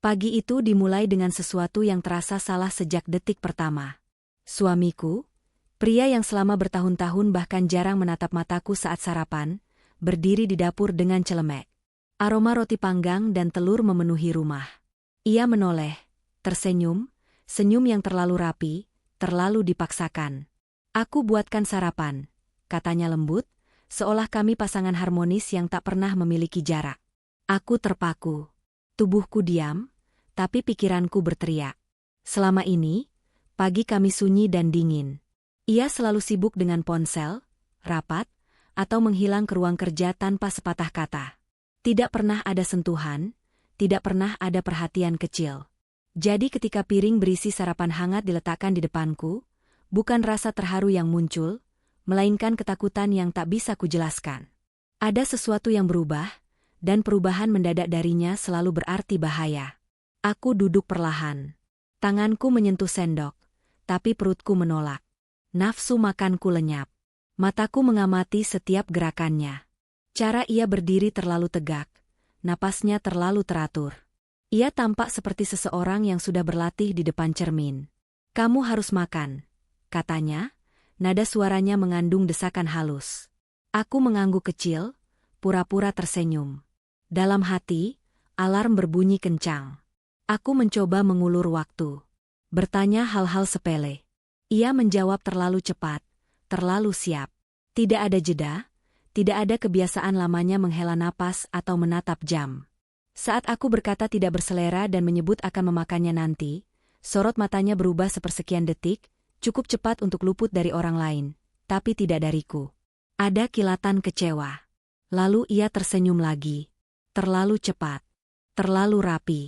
Pagi itu dimulai dengan sesuatu yang terasa salah sejak detik pertama. Suamiku, pria yang selama bertahun-tahun bahkan jarang menatap mataku saat sarapan, berdiri di dapur dengan celemek. Aroma roti panggang dan telur memenuhi rumah. Ia menoleh, tersenyum, senyum yang terlalu rapi, terlalu dipaksakan. "Aku buatkan sarapan," katanya lembut, seolah kami pasangan harmonis yang tak pernah memiliki jarak. Aku terpaku. Tubuhku diam, tapi pikiranku berteriak. Selama ini, pagi kami sunyi dan dingin. Ia selalu sibuk dengan ponsel, rapat, atau menghilang ke ruang kerja tanpa sepatah kata. Tidak pernah ada sentuhan, tidak pernah ada perhatian kecil. Jadi ketika piring berisi sarapan hangat diletakkan di depanku, bukan rasa terharu yang muncul, melainkan ketakutan yang tak bisa kujelaskan. Ada sesuatu yang berubah, dan perubahan mendadak darinya selalu berarti bahaya. Aku duduk perlahan. Tanganku menyentuh sendok, tapi perutku menolak. Nafsu makanku lenyap. Mataku mengamati setiap gerakannya. Cara ia berdiri terlalu tegak, napasnya terlalu teratur. Ia tampak seperti seseorang yang sudah berlatih di depan cermin. "Kamu harus makan," katanya, nada suaranya mengandung desakan halus. Aku mengangguk kecil, pura-pura tersenyum. Dalam hati, alarm berbunyi kencang. Aku mencoba mengulur waktu. Bertanya hal-hal sepele. Ia menjawab terlalu cepat, terlalu siap. Tidak ada jeda, tidak ada kebiasaan lamanya menghela napas atau menatap jam. Saat aku berkata tidak berselera dan menyebut akan memakannya nanti, sorot matanya berubah sepersekian detik, cukup cepat untuk luput dari orang lain, tapi tidak dariku. Ada kilatan kecewa. Lalu ia tersenyum lagi. Terlalu cepat. Terlalu rapi.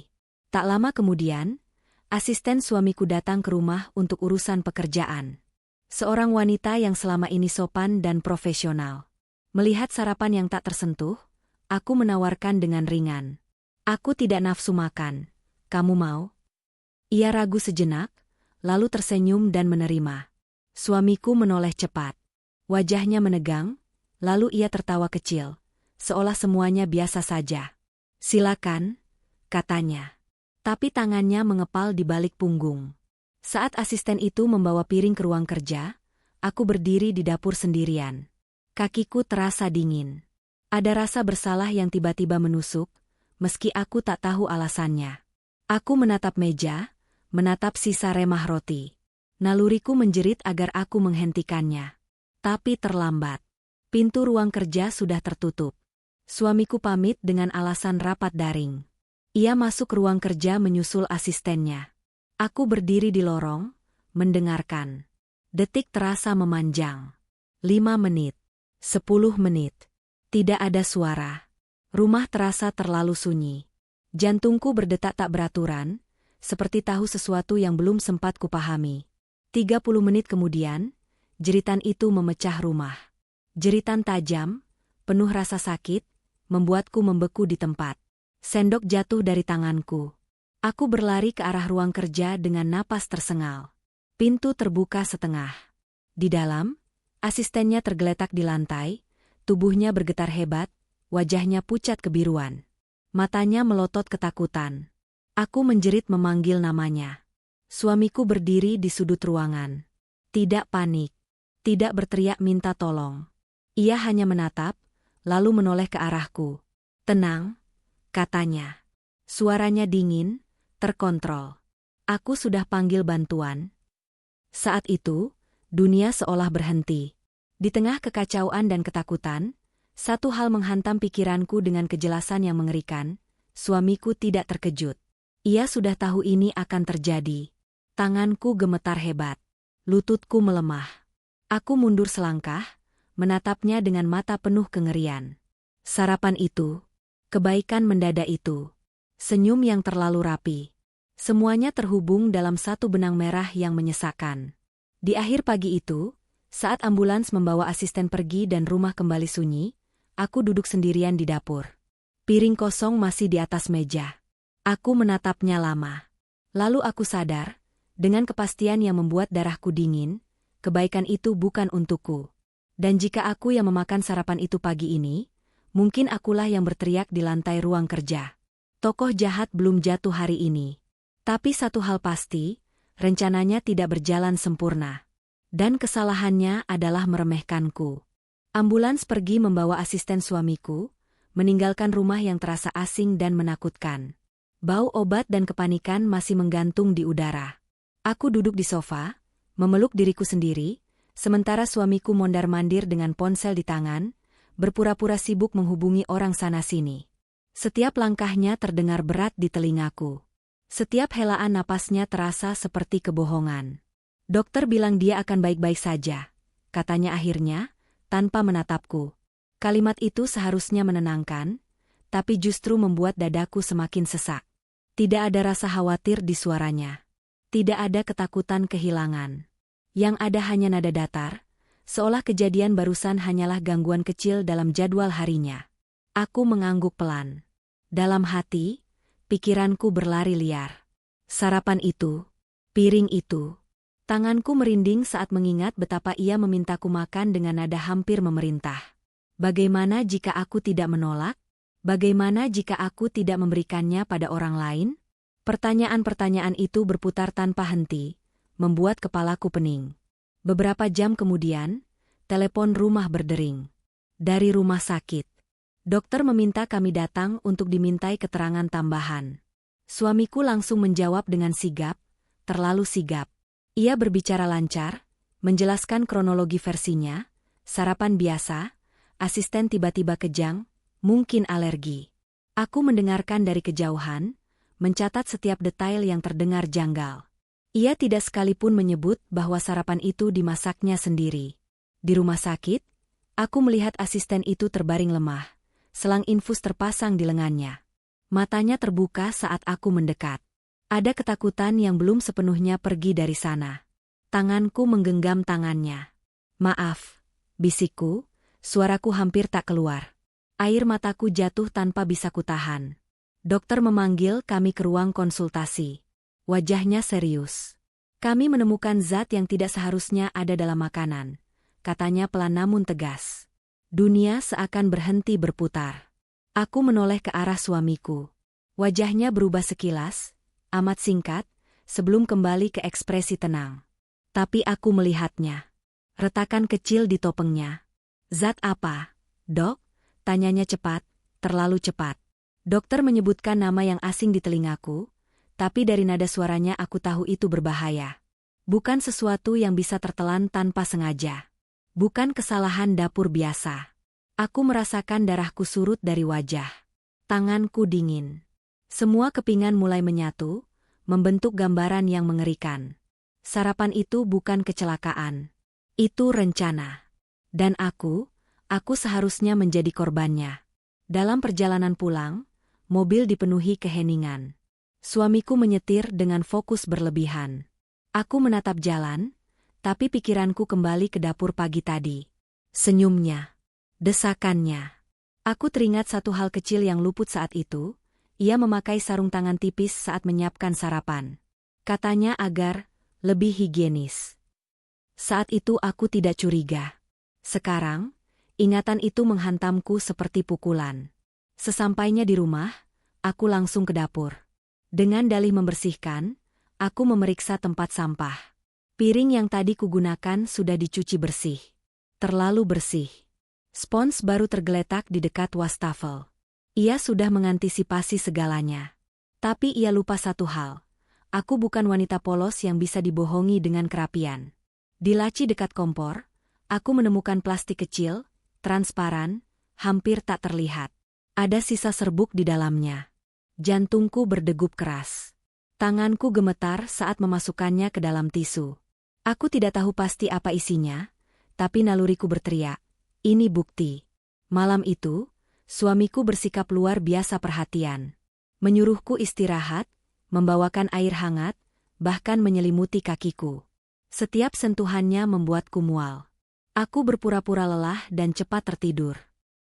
Tak lama kemudian, asisten suamiku datang ke rumah untuk urusan pekerjaan. Seorang wanita yang selama ini sopan dan profesional. Melihat sarapan yang tak tersentuh, aku menawarkan dengan ringan. "Aku tidak nafsu makan. Kamu mau?" Ia ragu sejenak, lalu tersenyum dan menerima. Suamiku menoleh cepat. Wajahnya menegang, lalu ia tertawa kecil, seolah semuanya biasa saja. "Silakan," katanya. Tapi tangannya mengepal di balik punggung. Saat asisten itu membawa piring ke ruang kerja, aku berdiri di dapur sendirian. Kakiku terasa dingin. Ada rasa bersalah yang tiba-tiba menusuk, meski aku tak tahu alasannya. Aku menatap meja, menatap sisa remah roti. Naluriku menjerit agar aku menghentikannya. Tapi terlambat. Pintu ruang kerja sudah tertutup. Suamiku pamit dengan alasan rapat daring. Ia masuk ke ruang kerja menyusul asistennya. Aku berdiri di lorong, mendengarkan. Detik terasa memanjang. 5 menit. 10 menit. Tidak ada suara. Rumah terasa terlalu sunyi. Jantungku berdetak tak beraturan, seperti tahu sesuatu yang belum sempat kupahami. 30 menit kemudian, jeritan itu memecah rumah. Jeritan tajam, penuh rasa sakit, membuatku membeku di tempat. Sendok jatuh dari tanganku. Aku berlari ke arah ruang kerja dengan napas tersengal. Pintu terbuka setengah. Di dalam, asistennya tergeletak di lantai, tubuhnya bergetar hebat, wajahnya pucat kebiruan. Matanya melotot ketakutan. Aku menjerit memanggil namanya. Suamiku berdiri di sudut ruangan. Tidak panik. Tidak berteriak minta tolong. Ia hanya menatap, lalu menoleh ke arahku. "Tenang," katanya. Suaranya dingin, terkontrol. "Aku sudah panggil bantuan." Saat itu, dunia seolah berhenti. Di tengah kekacauan dan ketakutan, satu hal menghantam pikiranku dengan kejelasan yang mengerikan. Suamiku tidak terkejut. Ia sudah tahu ini akan terjadi. Tanganku gemetar hebat. Lututku melemah. Aku mundur selangkah, menatapnya dengan mata penuh kengerian. Sarapan itu, kebaikan mendadak itu, senyum yang terlalu rapi. Semuanya terhubung dalam satu benang merah yang menyesakkan. Di akhir pagi itu, saat ambulans membawa asisten pergi dan rumah kembali sunyi, aku duduk sendirian di dapur. Piring kosong masih di atas meja. Aku menatapnya lama. Lalu aku sadar, dengan kepastian yang membuat darahku dingin, kebaikan itu bukan untukku. Dan jika aku yang memakan sarapan itu pagi ini, mungkin akulah yang berteriak di lantai ruang kerja. Tokoh jahat belum jatuh hari ini. Tapi satu hal pasti, rencananya tidak berjalan sempurna. Dan kesalahannya adalah meremehkanku. Ambulans pergi membawa asisten suamiku, meninggalkan rumah yang terasa asing dan menakutkan. Bau obat dan kepanikan masih menggantung di udara. Aku duduk di sofa, memeluk diriku sendiri, sementara suamiku mondar-mandir dengan ponsel di tangan, berpura-pura sibuk menghubungi orang sana-sini. Setiap langkahnya terdengar berat di telingaku. Setiap helaan napasnya terasa seperti kebohongan. Dokter bilang dia akan baik-baik saja, katanya akhirnya, tanpa menatapku. Kalimat itu seharusnya menenangkan, tapi justru membuat dadaku semakin sesak. Tidak ada rasa khawatir di suaranya. Tidak ada ketakutan kehilangan. Yang ada hanya nada datar, seolah kejadian barusan hanyalah gangguan kecil dalam jadwal harinya. Aku mengangguk pelan. Dalam hati, pikiranku berlari liar. Sarapan itu, piring itu. Tanganku merinding saat mengingat betapa ia memintaku makan dengan nada hampir memerintah. Bagaimana jika aku tidak menolak? Bagaimana jika aku tidak memberikannya pada orang lain? Pertanyaan-pertanyaan itu berputar tanpa henti, membuat kepalaku pening. Beberapa jam kemudian, telepon rumah berdering. Dari rumah sakit. Dokter meminta kami datang untuk dimintai keterangan tambahan. Suamiku langsung menjawab dengan sigap, terlalu sigap. Ia berbicara lancar, menjelaskan kronologi versinya, sarapan biasa, asisten tiba-tiba kejang, mungkin alergi. Aku mendengarkan dari kejauhan, mencatat setiap detail yang terdengar janggal. Ia tidak sekalipun menyebut bahwa sarapan itu dimasaknya sendiri. Di rumah sakit, aku melihat asisten itu terbaring lemah, selang infus terpasang di lengannya. Matanya terbuka saat aku mendekat. Ada ketakutan yang belum sepenuhnya pergi dari sana. Tanganku menggenggam tangannya. "Maaf," bisikku, suaraku hampir tak keluar. Air mataku jatuh tanpa bisa kutahan. Dokter memanggil kami ke ruang konsultasi. Wajahnya serius. "Kami menemukan zat yang tidak seharusnya ada dalam makanan," katanya pelan namun tegas. Dunia seakan berhenti berputar. Aku menoleh ke arah suamiku. Wajahnya berubah sekilas, amat singkat, sebelum kembali ke ekspresi tenang. Tapi aku melihatnya. Retakan kecil di topengnya. "Zat apa, Dok?" tanyanya cepat, terlalu cepat. Dokter menyebutkan nama yang asing di telingaku, tapi dari nada suaranya aku tahu itu berbahaya. Bukan sesuatu yang bisa tertelan tanpa sengaja. Bukan kesalahan dapur biasa. Aku merasakan darahku surut dari wajah. Tanganku dingin. Semua kepingan mulai menyatu, membentuk gambaran yang mengerikan. Sarapan itu bukan kecelakaan. Itu rencana. Dan aku seharusnya menjadi korbannya. Dalam perjalanan pulang, mobil dipenuhi keheningan. Suamiku menyetir dengan fokus berlebihan. Aku menatap jalan, tapi pikiranku kembali ke dapur pagi tadi. Senyumnya. Desakannya. Aku teringat satu hal kecil yang luput saat itu. Ia memakai sarung tangan tipis saat menyiapkan sarapan. Katanya agar lebih higienis. Saat itu aku tidak curiga. Sekarang, ingatan itu menghantamku seperti pukulan. Sesampainya di rumah, aku langsung ke dapur. Dengan dalih membersihkan, aku memeriksa tempat sampah. Piring yang tadi kugunakan sudah dicuci bersih. Terlalu bersih. Spons baru tergeletak di dekat wastafel. Ia sudah mengantisipasi segalanya. Tapi ia lupa satu hal. Aku bukan wanita polos yang bisa dibohongi dengan kerapian. Di laci dekat kompor, aku menemukan plastik kecil, transparan, hampir tak terlihat. Ada sisa serbuk di dalamnya. Jantungku berdegup keras. Tanganku gemetar saat memasukkannya ke dalam tisu. Aku tidak tahu pasti apa isinya, tapi naluriku berteriak, "Ini bukti." Malam itu, suamiku bersikap luar biasa perhatian. Menyuruhku istirahat, membawakan air hangat, bahkan menyelimuti kakiku. Setiap sentuhannya membuatku mual. Aku berpura-pura lelah dan cepat tertidur.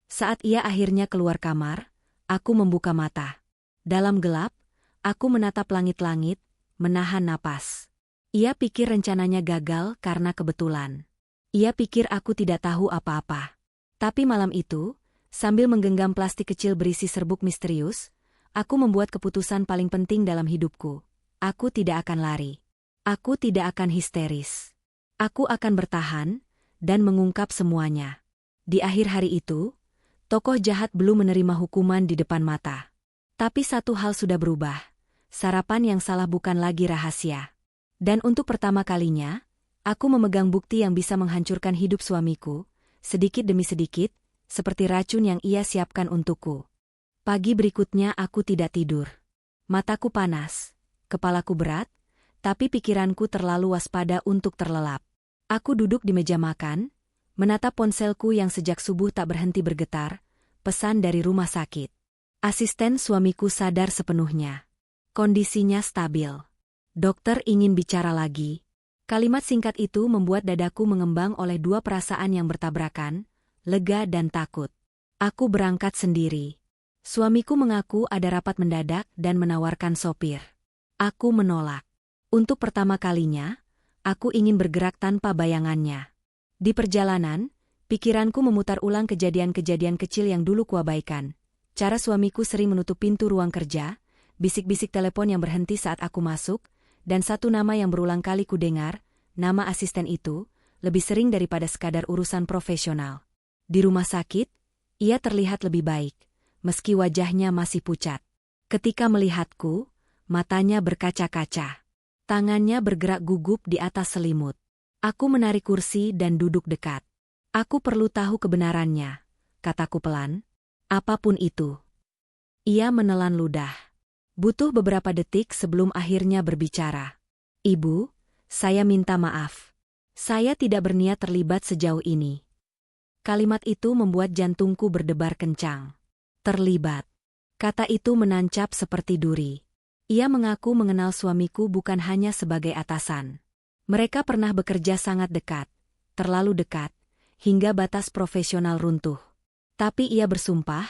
Saat ia akhirnya keluar kamar, aku membuka mata. Dalam gelap, aku menatap langit-langit, menahan napas. Ia pikir rencananya gagal karena kebetulan. Ia pikir aku tidak tahu apa-apa. Tapi malam itu, sambil menggenggam plastik kecil berisi serbuk misterius, Aku membuat keputusan paling penting dalam hidupku. Aku tidak akan lari. Aku tidak akan histeris. Aku akan bertahan dan mengungkap semuanya. Di akhir hari itu, tokoh jahat belum menerima hukuman di depan mata. Tapi satu hal sudah berubah. Sarapan yang salah bukan lagi rahasia. Dan untuk pertama kalinya, aku memegang bukti yang bisa menghancurkan hidup suamiku, sedikit demi sedikit, seperti racun yang ia siapkan untukku. Pagi berikutnya aku tidak tidur. Mataku panas, kepalaku berat, tapi pikiranku terlalu waspada untuk terlelap. Aku duduk di meja makan, menatap ponselku yang sejak subuh tak berhenti bergetar, pesan dari rumah sakit. Asisten suamiku sadar sepenuhnya. Kondisinya stabil. Dokter ingin bicara lagi. Kalimat singkat itu membuat dadaku mengembang oleh dua perasaan yang bertabrakan, lega dan takut. Aku berangkat sendiri. Suamiku mengaku ada rapat mendadak dan menawarkan sopir. Aku menolak. Untuk pertama kalinya, aku ingin bergerak tanpa bayangannya. Di perjalanan, pikiranku memutar ulang kejadian-kejadian kecil yang dulu kuabaikan. Cara suamiku sering menutup pintu ruang kerja, bisik-bisik telepon yang berhenti saat aku masuk, dan satu nama yang berulang kali kudengar, nama asisten itu, lebih sering daripada sekadar urusan profesional. Di rumah sakit, ia terlihat lebih baik, meski wajahnya masih pucat. Ketika melihatku, matanya berkaca-kaca. Tangannya bergerak gugup di atas selimut. Aku menarik kursi dan duduk dekat. Aku perlu tahu kebenarannya, kataku pelan. Apapun itu. Ia menelan ludah. Butuh beberapa detik sebelum akhirnya berbicara. Ibu, saya minta maaf. Saya tidak berniat terlibat sejauh ini. Kalimat itu membuat jantungku berdebar kencang. Terlibat. Kata itu menancap seperti duri. Ia mengaku mengenal suamiku bukan hanya sebagai atasan. Mereka pernah bekerja sangat dekat, terlalu dekat, hingga batas profesional runtuh. Tapi ia bersumpah,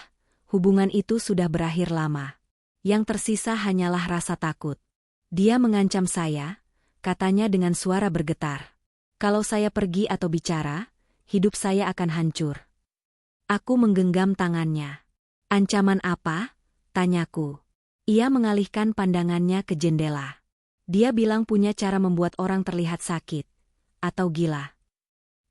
hubungan itu sudah berakhir lama. Yang tersisa hanyalah rasa takut. Dia mengancam saya, katanya dengan suara bergetar. Kalau saya pergi atau bicara, hidup saya akan hancur. Aku menggenggam tangannya. Ancaman apa? Tanyaku. Ia mengalihkan pandangannya ke jendela. Dia bilang punya cara membuat orang terlihat sakit. Atau gila.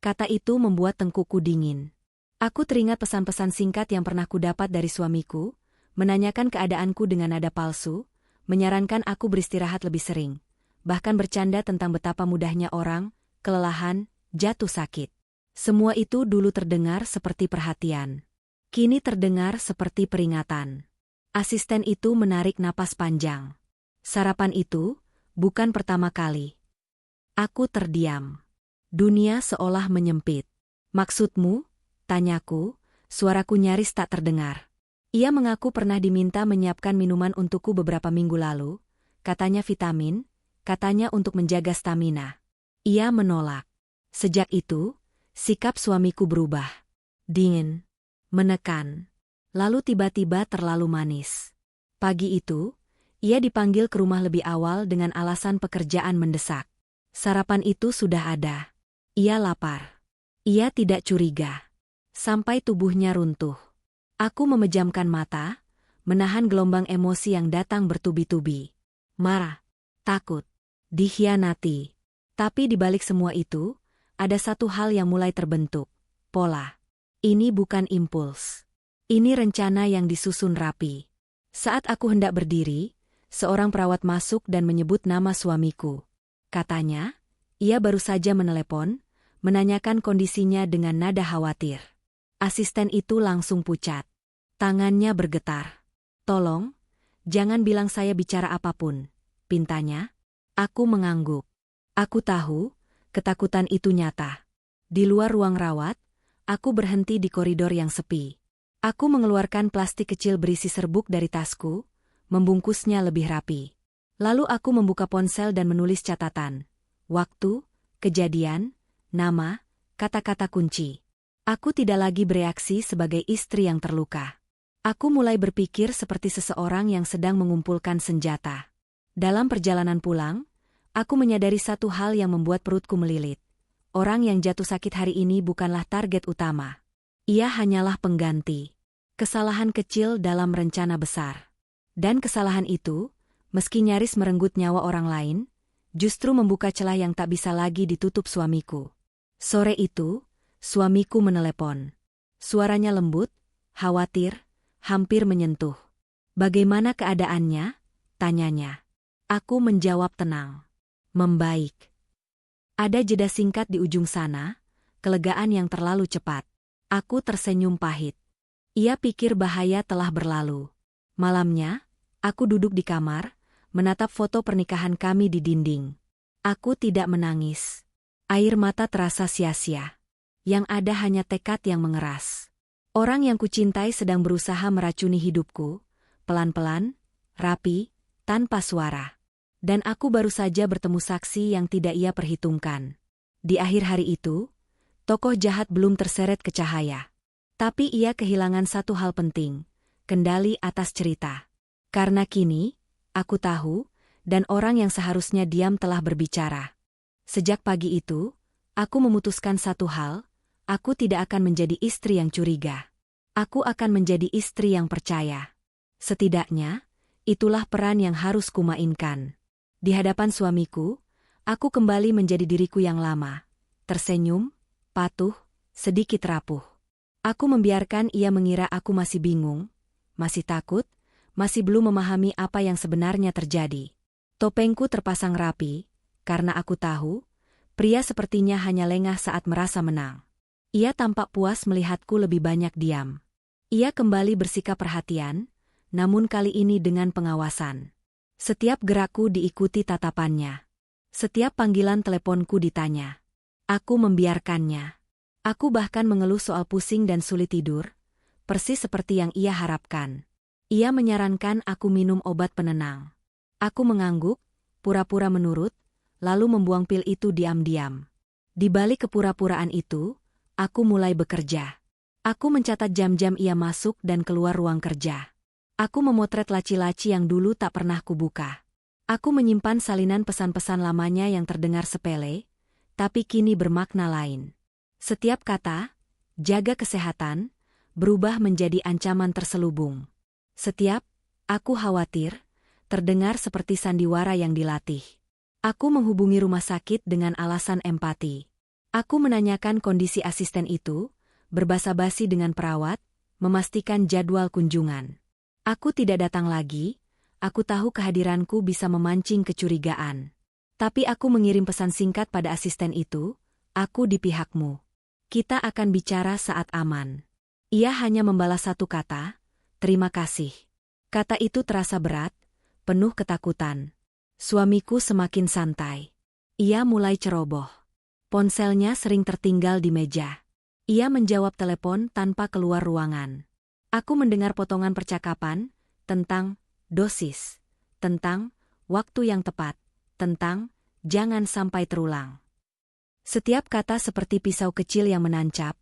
Kata itu membuat tengkukku dingin. Aku teringat pesan-pesan singkat yang pernah kudapat dari suamiku, menanyakan keadaanku dengan nada palsu, menyarankan aku beristirahat lebih sering, bahkan bercanda tentang betapa mudahnya orang, kelelahan, jatuh sakit. Semua itu dulu terdengar seperti perhatian. Kini terdengar seperti peringatan. Asisten itu menarik napas panjang. Sarapan itu bukan pertama kali. Aku terdiam. Dunia seolah menyempit. Maksudmu? Tanyaku, suaraku nyaris tak terdengar. Ia mengaku pernah diminta menyiapkan minuman untukku beberapa minggu lalu, katanya vitamin, katanya untuk menjaga stamina. Ia menolak. Sejak itu, sikap suamiku berubah. Dingin. Menekan. Lalu tiba-tiba terlalu manis. Pagi itu, ia dipanggil ke rumah lebih awal dengan alasan pekerjaan mendesak. Sarapan itu sudah ada. Ia lapar. Ia tidak curiga. Sampai tubuhnya runtuh. Aku memejamkan mata, menahan gelombang emosi yang datang bertubi-tubi. Marah, takut, dikhianati. Tapi di balik semua itu, ada satu hal yang mulai terbentuk. Pola. Ini bukan impuls. Ini rencana yang disusun rapi. Saat aku hendak berdiri, seorang perawat masuk dan menyebut nama suamiku. Katanya, ia baru saja menelepon, menanyakan kondisinya dengan nada khawatir. Asisten itu langsung pucat. Tangannya bergetar. Tolong, jangan bilang saya bicara apapun, pintanya. Aku mengangguk. Aku tahu, ketakutan itu nyata. Di luar ruang rawat, aku berhenti di koridor yang sepi. Aku mengeluarkan plastik kecil berisi serbuk dari tasku, membungkusnya lebih rapi. Lalu aku membuka ponsel dan menulis catatan. Waktu, kejadian, nama, kata-kata kunci. Aku tidak lagi bereaksi sebagai istri yang terluka. Aku mulai berpikir seperti seseorang yang sedang mengumpulkan senjata. Dalam perjalanan pulang, aku menyadari satu hal yang membuat perutku melilit. Orang yang jatuh sakit hari ini bukanlah target utama. Ia hanyalah pengganti. Kesalahan kecil dalam rencana besar. Dan kesalahan itu, meski nyaris merenggut nyawa orang lain, justru membuka celah yang tak bisa lagi ditutup suamiku. Sore itu, suamiku menelepon. Suaranya lembut, khawatir, hampir menyentuh. "Bagaimana keadaannya?" tanyanya. Aku menjawab tenang. "Membaik." Ada jeda singkat di ujung sana, kelegaan yang terlalu cepat. Aku tersenyum pahit. Ia pikir bahaya telah berlalu. Malamnya, aku duduk di kamar, menatap foto pernikahan kami di dinding. Aku tidak menangis. Air mata terasa sia-sia. Yang ada hanya tekad yang mengeras. Orang yang kucintai sedang berusaha meracuni hidupku, pelan-pelan, rapi, tanpa suara. Dan aku baru saja bertemu saksi yang tidak ia perhitungkan. Di akhir hari itu, tokoh jahat belum terseret ke cahaya. Tapi ia kehilangan satu hal penting, kendali atas cerita. Karena kini, aku tahu, dan orang yang seharusnya diam telah berbicara. Sejak pagi itu, aku memutuskan satu hal, aku tidak akan menjadi istri yang curiga. Aku akan menjadi istri yang percaya. Setidaknya, itulah peran yang harus kumainkan. Di hadapan suamiku, aku kembali menjadi diriku yang lama. Tersenyum, patuh, sedikit rapuh. Aku membiarkan ia mengira aku masih bingung, masih takut, masih belum memahami apa yang sebenarnya terjadi. Topengku terpasang rapi, karena aku tahu, pria sepertinya hanya lengah saat merasa menang. Ia tampak puas melihatku lebih banyak diam. Ia kembali bersikap perhatian, namun kali ini dengan pengawasan. Setiap gerakku diikuti tatapannya. Setiap panggilan teleponku ditanya. Aku membiarkannya. Aku bahkan mengeluh soal pusing dan sulit tidur, persis seperti yang ia harapkan. Ia menyarankan aku minum obat penenang. Aku mengangguk, pura-pura menurut, lalu membuang pil itu diam-diam. Di balik kepura-puraan itu, aku mulai bekerja. Aku mencatat jam-jam ia masuk dan keluar ruang kerja. Aku memotret laci-laci yang dulu tak pernah kubuka. Aku menyimpan salinan pesan-pesan lamanya yang terdengar sepele, tapi kini bermakna lain. Setiap kata, "jaga kesehatan," berubah menjadi ancaman terselubung. Setiap, "aku khawatir," terdengar seperti sandiwara yang dilatih. Aku menghubungi rumah sakit dengan alasan empati. Aku menanyakan kondisi asisten itu, berbasa-basi dengan perawat, memastikan jadwal kunjungan. Aku tidak datang lagi, aku tahu kehadiranku bisa memancing kecurigaan. Tapi aku mengirim pesan singkat pada asisten itu, "Aku di pihakmu. Kita akan bicara saat aman." Ia hanya membalas satu kata, "Terima kasih." Kata itu terasa berat, penuh ketakutan. Suamiku semakin santai. Ia mulai ceroboh. Ponselnya sering tertinggal di meja. Ia menjawab telepon tanpa keluar ruangan. Aku mendengar potongan percakapan tentang dosis, tentang waktu yang tepat, tentang jangan sampai terulang. Setiap kata seperti pisau kecil yang menancap,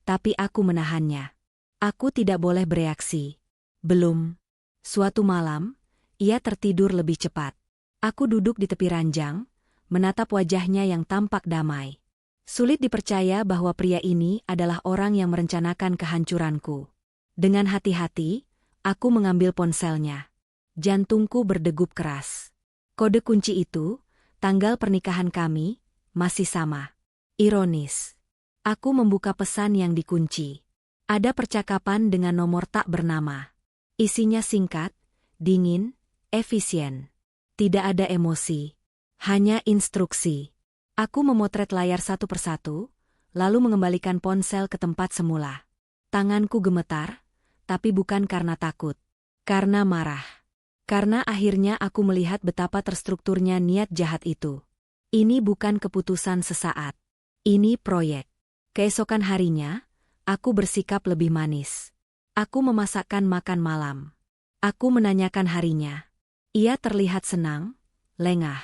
tapi aku menahannya. Aku tidak boleh bereaksi. Belum. Suatu malam, ia tertidur lebih cepat. Aku duduk di tepi ranjang, menatap wajahnya yang tampak damai. Sulit dipercaya bahwa pria ini adalah orang yang merencanakan kehancuranku. Dengan hati-hati, aku mengambil ponselnya. Jantungku berdegup keras. Kode kunci itu, tanggal pernikahan kami, masih sama. Ironis. Aku membuka pesan yang dikunci. Ada percakapan dengan nomor tak bernama. Isinya singkat, dingin, efisien. Tidak ada emosi. Hanya instruksi. Aku memotret layar satu persatu, lalu mengembalikan ponsel ke tempat semula. Tanganku gemetar, tapi bukan karena takut. Karena marah. Karena akhirnya aku melihat betapa terstrukturnya niat jahat itu. Ini bukan keputusan sesaat. Ini proyek. Keesokan harinya, aku bersikap lebih manis. Aku memasakkan makan malam. Aku menanyakan harinya. Ia terlihat senang, lengah.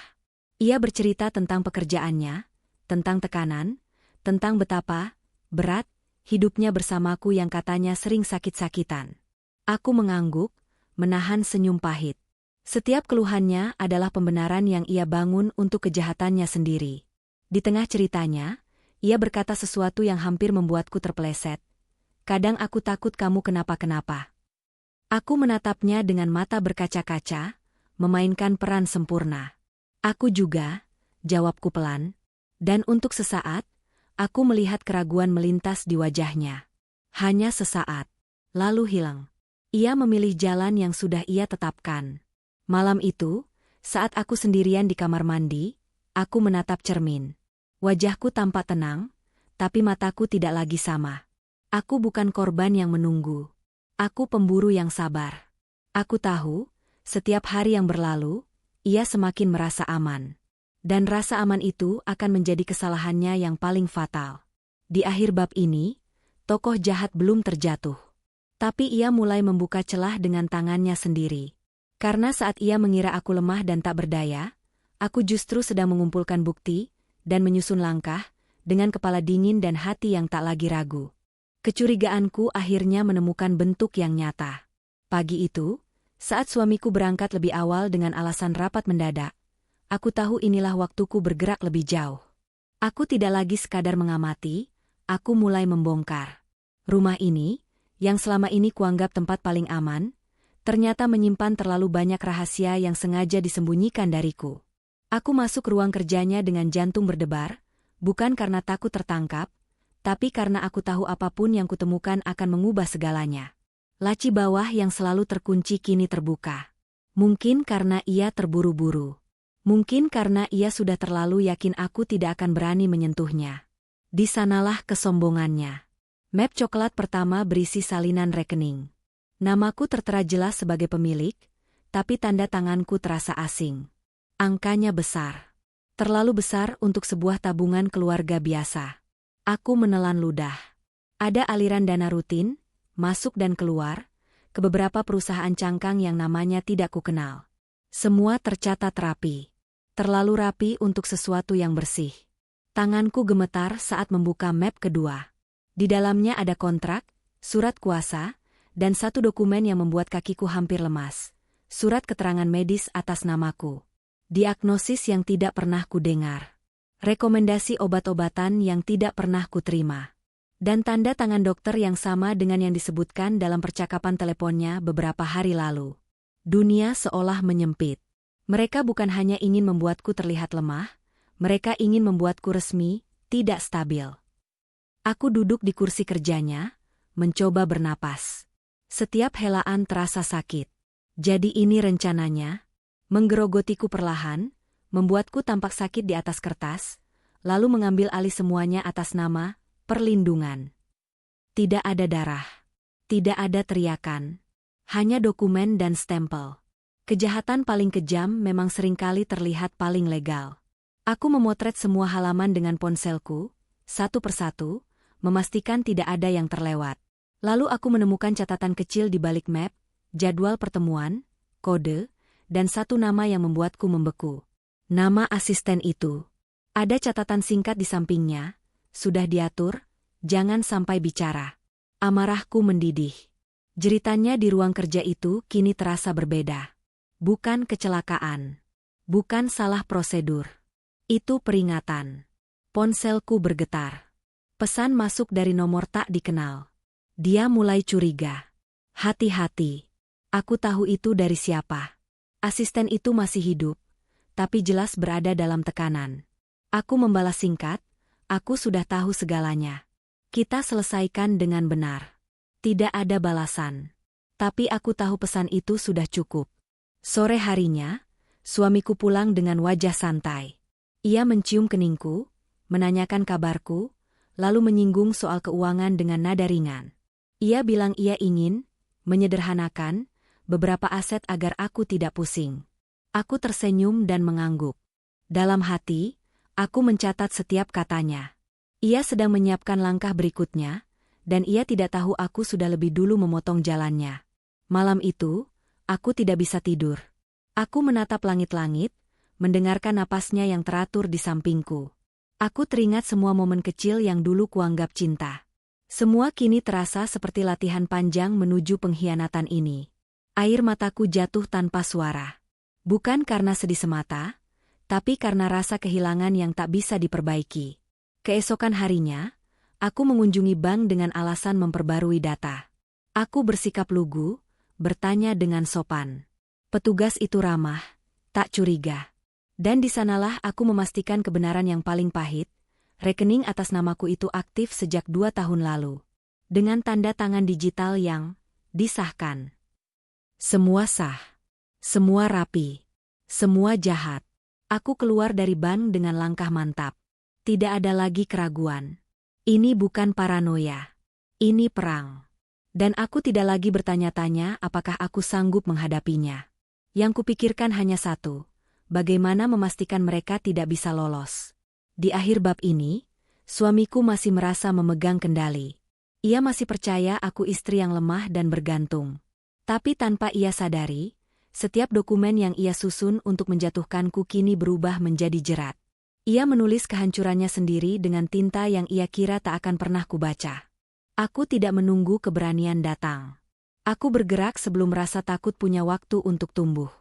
Ia bercerita tentang pekerjaannya, tentang tekanan, tentang betapa berat hidupnya bersamaku yang katanya sering sakit-sakitan. Aku mengangguk, menahan senyum pahit. Setiap keluhannya adalah pembenaran yang ia bangun untuk kejahatannya sendiri. Di tengah ceritanya, ia berkata sesuatu yang hampir membuatku terpeleset. "Kadang aku takut kamu kenapa-kenapa." Aku menatapnya dengan mata berkaca-kaca, memainkan peran sempurna. Aku juga, jawabku pelan. Dan untuk sesaat, aku melihat keraguan melintas di wajahnya. Hanya sesaat. Lalu hilang. Ia memilih jalan yang sudah ia tetapkan. Malam itu, saat aku sendirian di kamar mandi, aku menatap cermin. Wajahku tampak tenang, tapi mataku tidak lagi sama. Aku bukan korban yang menunggu. Aku pemburu yang sabar. Aku tahu, setiap hari yang berlalu, ia semakin merasa aman. Dan rasa aman itu akan menjadi kesalahannya yang paling fatal. Di akhir bab ini, tokoh jahat belum terjatuh. Tapi ia mulai membuka celah dengan tangannya sendiri. Karena saat ia mengira aku lemah dan tak berdaya, aku justru sedang mengumpulkan bukti dan menyusun langkah dengan kepala dingin dan hati yang tak lagi ragu. Kecurigaanku akhirnya menemukan bentuk yang nyata. Pagi itu, saat suamiku berangkat lebih awal dengan alasan rapat mendadak, aku tahu inilah waktuku bergerak lebih jauh. Aku tidak lagi sekadar mengamati, aku mulai membongkar. Rumah ini, yang selama ini kuanggap tempat paling aman, ternyata menyimpan terlalu banyak rahasia yang sengaja disembunyikan dariku. Aku masuk ruang kerjanya dengan jantung berdebar, bukan karena takut tertangkap, tapi karena aku tahu apapun yang kutemukan akan mengubah segalanya. Laci bawah yang selalu terkunci kini terbuka. Mungkin karena ia terburu-buru. Mungkin karena ia sudah terlalu yakin aku tidak akan berani menyentuhnya. Di sanalah kesombongannya. Map coklat pertama berisi salinan rekening. Namaku tertera jelas sebagai pemilik, tapi tanda tanganku terasa asing. Angkanya besar. Terlalu besar untuk sebuah tabungan keluarga biasa. Aku menelan ludah. Ada aliran dana rutin, masuk dan keluar, ke beberapa perusahaan cangkang yang namanya tidak kukenal. Semua tercatat rapi. Terlalu rapi untuk sesuatu yang bersih. Tanganku gemetar saat membuka map kedua. Di dalamnya ada kontrak, surat kuasa, dan satu dokumen yang membuat kakiku hampir lemas. Surat keterangan medis atas namaku. Diagnosis yang tidak pernah kudengar. Rekomendasi obat-obatan yang tidak pernah kuterima. Dan tanda tangan dokter yang sama dengan yang disebutkan dalam percakapan teleponnya beberapa hari lalu. Dunia seolah menyempit. Mereka bukan hanya ingin membuatku terlihat lemah, mereka ingin membuatku resmi, tidak stabil. Aku duduk di kursi kerjanya, mencoba bernapas. Setiap helaan terasa sakit. Jadi ini rencananya? Menggerogotiku perlahan, membuatku tampak sakit di atas kertas, lalu mengambil alih semuanya atas nama perlindungan. Tidak ada darah. Tidak ada teriakan. Hanya dokumen dan stempel. Kejahatan paling kejam memang seringkali terlihat paling legal. Aku memotret semua halaman dengan ponselku, satu persatu, memastikan tidak ada yang terlewat. Lalu aku menemukan catatan kecil di balik map, jadwal pertemuan, kode, dan satu nama yang membuatku membeku. Nama asisten itu. Ada catatan singkat di sampingnya, sudah diatur, jangan sampai bicara. Amarahku mendidih. Jeritannya di ruang kerja itu kini terasa berbeda. Bukan kecelakaan. Bukan salah prosedur. Itu peringatan. Ponselku bergetar. Pesan masuk dari nomor tak dikenal. Dia mulai curiga. Hati-hati. Aku tahu itu dari siapa. Asisten itu masih hidup, tapi jelas berada dalam tekanan. Aku membalas singkat, aku sudah tahu segalanya. Kita selesaikan dengan benar. Tidak ada balasan. Tapi aku tahu pesan itu sudah cukup. Sore harinya, suamiku pulang dengan wajah santai. Ia mencium keningku, menanyakan kabarku, lalu menyinggung soal keuangan dengan nada ringan. Ia bilang ia ingin menyederhanakan beberapa aset agar aku tidak pusing. Aku tersenyum dan mengangguk. Dalam hati, aku mencatat setiap katanya. Ia sedang menyiapkan langkah berikutnya, dan ia tidak tahu aku sudah lebih dulu memotong jalannya. Malam itu, aku tidak bisa tidur. Aku menatap langit-langit, mendengarkan napasnya yang teratur di sampingku. Aku teringat semua momen kecil yang dulu kuanggap cinta. Semua kini terasa seperti latihan panjang menuju pengkhianatan ini. Air mataku jatuh tanpa suara. Bukan karena sedih semata, tapi karena rasa kehilangan yang tak bisa diperbaiki. Keesokan harinya, aku mengunjungi bank dengan alasan memperbarui data. Aku bersikap lugu, bertanya dengan sopan. Petugas itu ramah, tak curiga. Dan di sanalah aku memastikan kebenaran yang paling pahit. Rekening atas namaku itu aktif sejak 2 tahun lalu. Dengan tanda tangan digital yang disahkan. Semua sah. Semua rapi. Semua jahat. Aku keluar dari bank dengan langkah mantap. Tidak ada lagi keraguan. Ini bukan paranoia. Ini perang. Dan aku tidak lagi bertanya-tanya apakah aku sanggup menghadapinya. Yang kupikirkan hanya satu, bagaimana memastikan mereka tidak bisa lolos. Di akhir bab ini, suamiku masih merasa memegang kendali. Ia masih percaya aku istri yang lemah dan bergantung. Tapi tanpa ia sadari, setiap dokumen yang ia susun untuk menjatuhkanku kini berubah menjadi jerat. Ia menulis kehancurannya sendiri dengan tinta yang ia kira tak akan pernah kubaca. Aku tidak menunggu keberanian datang. Aku bergerak sebelum rasa takut punya waktu untuk tumbuh.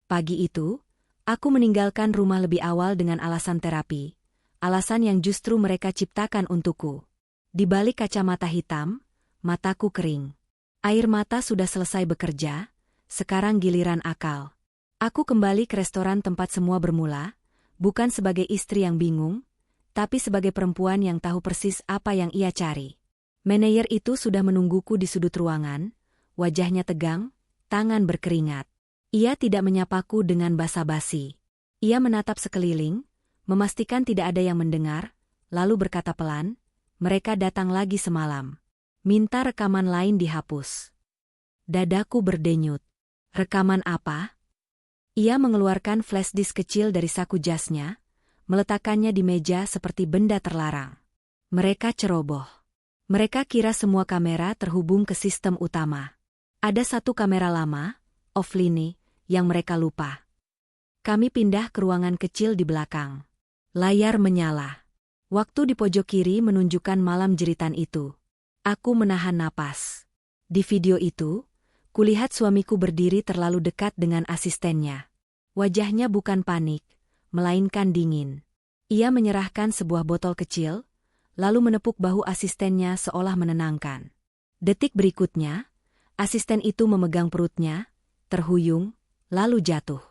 Pagi itu, aku meninggalkan rumah lebih awal dengan alasan terapi. Alasan yang justru mereka ciptakan untukku. Di balik kacamata hitam, mataku kering. Air mata sudah selesai bekerja, sekarang giliran akal. Aku kembali ke restoran tempat semua bermula, bukan sebagai istri yang bingung, tapi sebagai perempuan yang tahu persis apa yang ia cari. Manajer itu sudah menungguku di sudut ruangan, wajahnya tegang, tangan berkeringat. Ia tidak menyapaku dengan basa-basi. Ia menatap sekeliling, memastikan tidak ada yang mendengar, lalu berkata pelan, "Mereka datang lagi semalam. Minta rekaman lain dihapus." Dadaku berdenyut. Rekaman apa? Ia mengeluarkan flash disk kecil dari saku jasnya, meletakkannya di meja seperti benda terlarang. Mereka ceroboh. Mereka kira semua kamera terhubung ke sistem utama. Ada satu kamera lama, offline, yang mereka lupa. Kami pindah ke ruangan kecil di belakang. Layar menyala. Waktu di pojok kiri menunjukkan malam jeritan itu. Aku menahan napas. Di video itu, kulihat suamiku berdiri terlalu dekat dengan asistennya. Wajahnya bukan panik, melainkan dingin. Ia menyerahkan sebuah botol kecil, lalu menepuk bahu asistennya seolah menenangkan. Detik berikutnya, asisten itu memegang perutnya, terhuyung, lalu jatuh.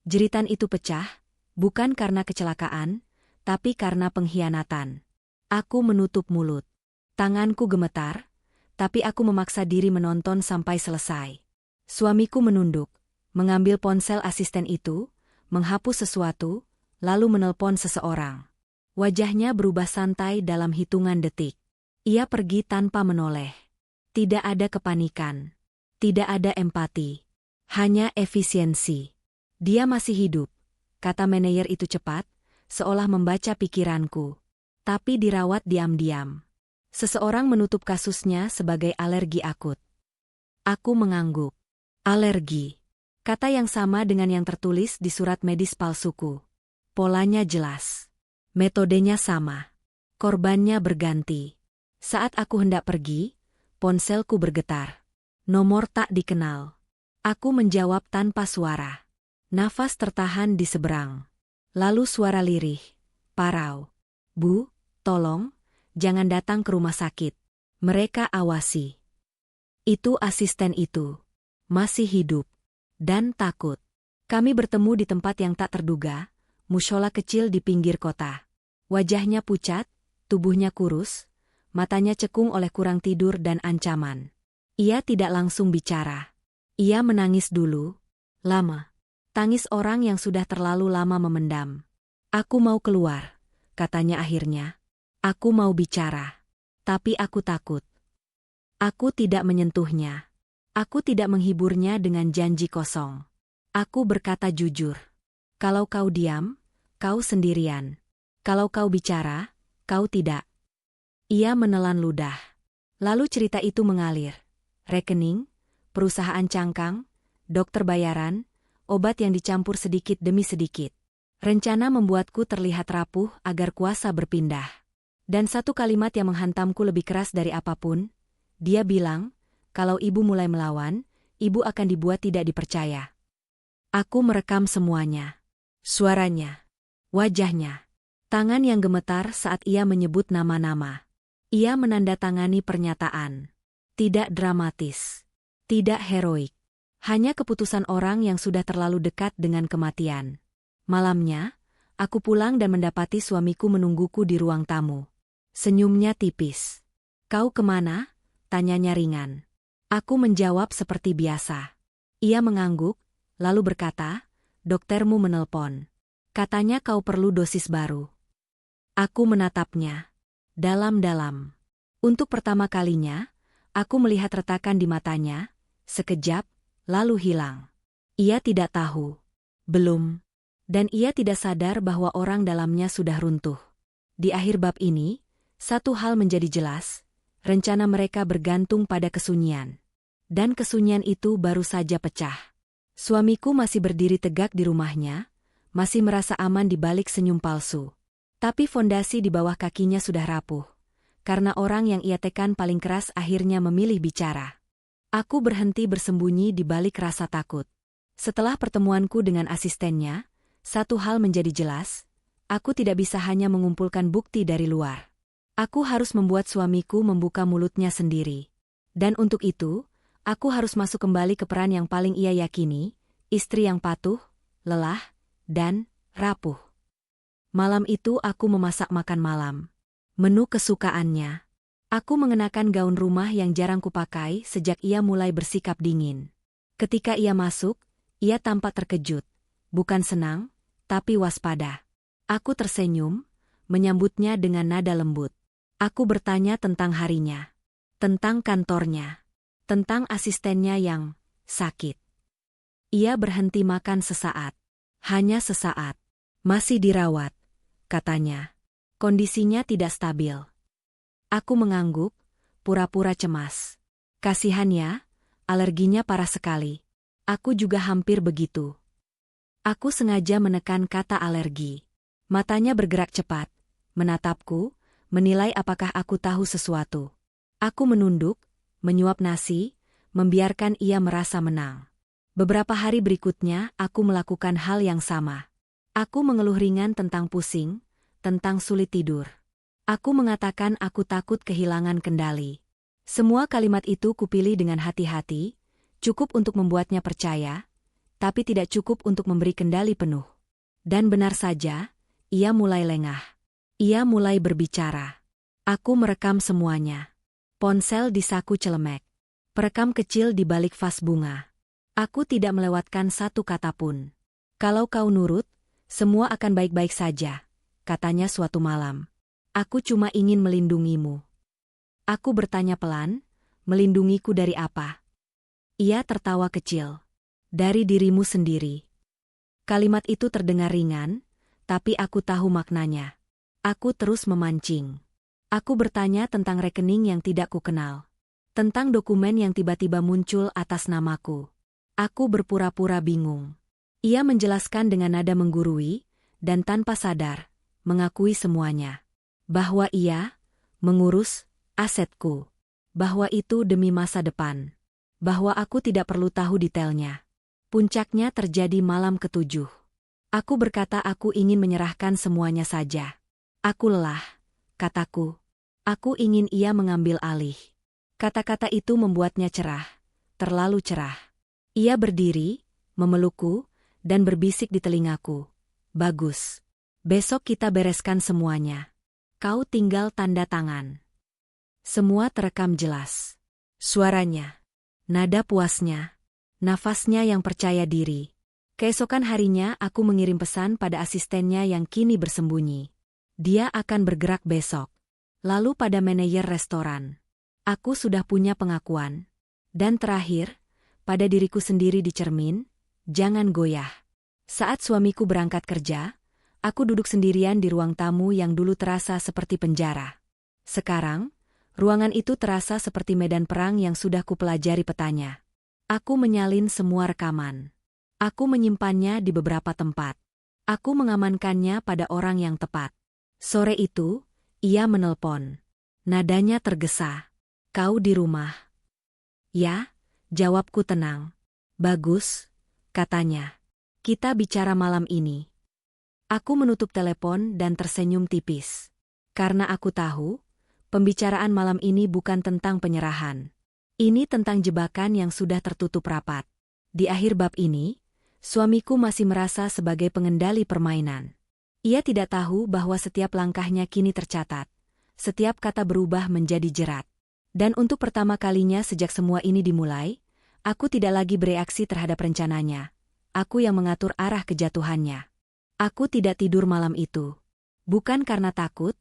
Jeritan itu pecah, bukan karena kecelakaan, tapi karena pengkhianatan. Aku menutup mulut. Tanganku gemetar, tapi aku memaksa diri menonton sampai selesai. Suamiku menunduk, mengambil ponsel asisten itu, menghapus sesuatu, lalu menelpon seseorang. Wajahnya berubah santai dalam hitungan detik. Ia pergi tanpa menoleh. Tidak ada kepanikan. Tidak ada empati. Hanya efisiensi. Dia masih hidup, kata manajer itu cepat, seolah membaca pikiranku. Tapi dirawat diam-diam. Seseorang menutup kasusnya sebagai alergi akut. Aku mengangguk. Alergi. Kata yang sama dengan yang tertulis di surat medis palsuku. Polanya jelas. Metodenya sama. Korbannya berganti. Saat aku hendak pergi, ponselku bergetar. Nomor tak dikenal. Aku menjawab tanpa suara. Nafas tertahan di seberang. Lalu suara lirih. Parau. "Bu, tolong, jangan datang ke rumah sakit. Mereka awasi." Itu asisten itu. Masih hidup. Dan takut. Kami bertemu di tempat yang tak terduga, mushola kecil di pinggir kota. Wajahnya pucat, tubuhnya kurus, matanya cekung oleh kurang tidur dan ancaman. Ia tidak langsung bicara. Ia menangis dulu, lama. Tangis orang yang sudah terlalu lama memendam. "Aku mau keluar," katanya akhirnya. "Aku mau bicara. Tapi aku takut." Aku tidak menyentuhnya. Aku tidak menghiburnya dengan janji kosong. Aku berkata jujur. Kalau kau diam, kau sendirian. Kalau kau bicara, kau tidak. Ia menelan ludah. Lalu cerita itu mengalir. Rekening, perusahaan cangkang, dokter bayaran, obat yang dicampur sedikit demi sedikit. Rencana membuatku terlihat rapuh agar kuasa berpindah. Dan satu kalimat yang menghantamku lebih keras dari apapun, dia bilang, kalau ibu mulai melawan, ibu akan dibuat tidak dipercaya. Aku merekam semuanya. Suaranya, wajahnya, tangan yang gemetar saat ia menyebut nama-nama. Ia menandatangani pernyataan. Tidak dramatis. Tidak heroik. Hanya keputusan orang yang sudah terlalu dekat dengan kematian. Malamnya, aku pulang dan mendapati suamiku menungguku di ruang tamu. Senyumnya tipis. "Kau kemana?" tanyanya ringan. Aku menjawab seperti biasa. Ia mengangguk, lalu berkata, "Doktermu menelpon. Katanya kau perlu dosis baru." Aku menatapnya dalam-dalam. Untuk pertama kalinya, aku melihat retakan di matanya, sekejap, lalu hilang. Ia tidak tahu. Belum. Dan ia tidak sadar bahwa orang dalamnya sudah runtuh. Di akhir bab ini, satu hal menjadi jelas, rencana mereka bergantung pada kesunyian. Dan kesunyian itu baru saja pecah. Suamiku masih berdiri tegak di rumahnya, masih merasa aman di balik senyum palsu. Tapi fondasi di bawah kakinya sudah rapuh. Karena orang yang ia tekan paling keras akhirnya memilih bicara. Aku berhenti bersembunyi di balik rasa takut. Setelah pertemuanku dengan asistennya, satu hal menjadi jelas, aku tidak bisa hanya mengumpulkan bukti dari luar. Aku harus membuat suamiku membuka mulutnya sendiri. Dan untuk itu, aku harus masuk kembali ke peran yang paling ia yakini, istri yang patuh, lelah, dan rapuh. Malam itu aku memasak makan malam. Menu kesukaannya. Aku mengenakan gaun rumah yang jarang kupakai sejak ia mulai bersikap dingin. Ketika ia masuk, ia tampak terkejut. Bukan senang, tapi waspada. Aku tersenyum, menyambutnya dengan nada lembut. Aku bertanya tentang harinya, tentang kantornya, tentang asistennya yang sakit. Ia berhenti makan sesaat. Hanya sesaat. Masih dirawat, katanya. Kondisinya tidak stabil. Aku mengangguk, pura-pura cemas. Kasihannya, alerginya parah sekali. Aku juga hampir begitu. Aku sengaja menekan kata alergi. Matanya bergerak cepat, menatapku, menilai apakah aku tahu sesuatu. Aku menunduk, menyuap nasi, membiarkan ia merasa menang. Beberapa hari berikutnya, aku melakukan hal yang sama. Aku mengeluh ringan tentang pusing, tentang sulit tidur. Aku mengatakan aku takut kehilangan kendali. Semua kalimat itu kupilih dengan hati-hati, cukup untuk membuatnya percaya, tapi tidak cukup untuk memberi kendali penuh. Dan benar saja, ia mulai lengah. Ia mulai berbicara. Aku merekam semuanya. Ponsel di saku celemek. Perekam kecil di balik vas bunga. Aku tidak melewatkan satu kata pun. "Kalau kau nurut, semua akan baik-baik saja," katanya suatu malam. "Aku cuma ingin melindungimu." Aku bertanya pelan, "Melindungiku dari apa?" Ia tertawa kecil. "Dari dirimu sendiri." Kalimat itu terdengar ringan, tapi aku tahu maknanya. Aku terus memancing. Aku bertanya tentang rekening yang tidak kukenal. Tentang dokumen yang tiba-tiba muncul atas namaku. Aku berpura-pura bingung. Ia menjelaskan dengan nada menggurui, dan tanpa sadar, mengakui semuanya. Bahwa ia mengurus asetku. Bahwa itu demi masa depan. Bahwa aku tidak perlu tahu detailnya. Puncaknya terjadi malam ke-7. Aku berkata aku ingin menyerahkan semuanya saja. "Aku lelah," kataku. Aku ingin ia mengambil alih. Kata-kata itu membuatnya cerah. Terlalu cerah. Ia berdiri, memelukku, dan berbisik di telingaku. "Bagus. Besok kita bereskan semuanya. Kau tinggal tanda tangan." Semua terekam jelas. Suaranya, nada puasnya, nafasnya yang percaya diri. Keesokan harinya aku mengirim pesan pada asistennya yang kini bersembunyi. Dia akan bergerak besok. Lalu pada manajer restoran. Aku sudah punya pengakuan. Dan terakhir, pada diriku sendiri di cermin, jangan goyah. Saat suamiku berangkat kerja, aku duduk sendirian di ruang tamu yang dulu terasa seperti penjara. Sekarang, ruangan itu terasa seperti medan perang yang sudah kupelajari petanya. Aku menyalin semua rekaman. Aku menyimpannya di beberapa tempat. Aku mengamankannya pada orang yang tepat. Sore itu, ia menelpon. Nadanya tergesa. "Kau di rumah?" "Ya," jawabku tenang. "Bagus," katanya. "Kita bicara malam ini." Aku menutup telepon dan tersenyum tipis. Karena aku tahu, pembicaraan malam ini bukan tentang penyerahan. Ini tentang jebakan yang sudah tertutup rapat. Di akhir bab ini, suamiku masih merasa sebagai pengendali permainan. Ia tidak tahu bahwa setiap langkahnya kini tercatat. Setiap kata berubah menjadi jerat. Dan untuk pertama kalinya sejak semua ini dimulai, aku tidak lagi bereaksi terhadap rencananya. Aku yang mengatur arah kejatuhannya. Aku tidak tidur malam itu. Bukan karena takut,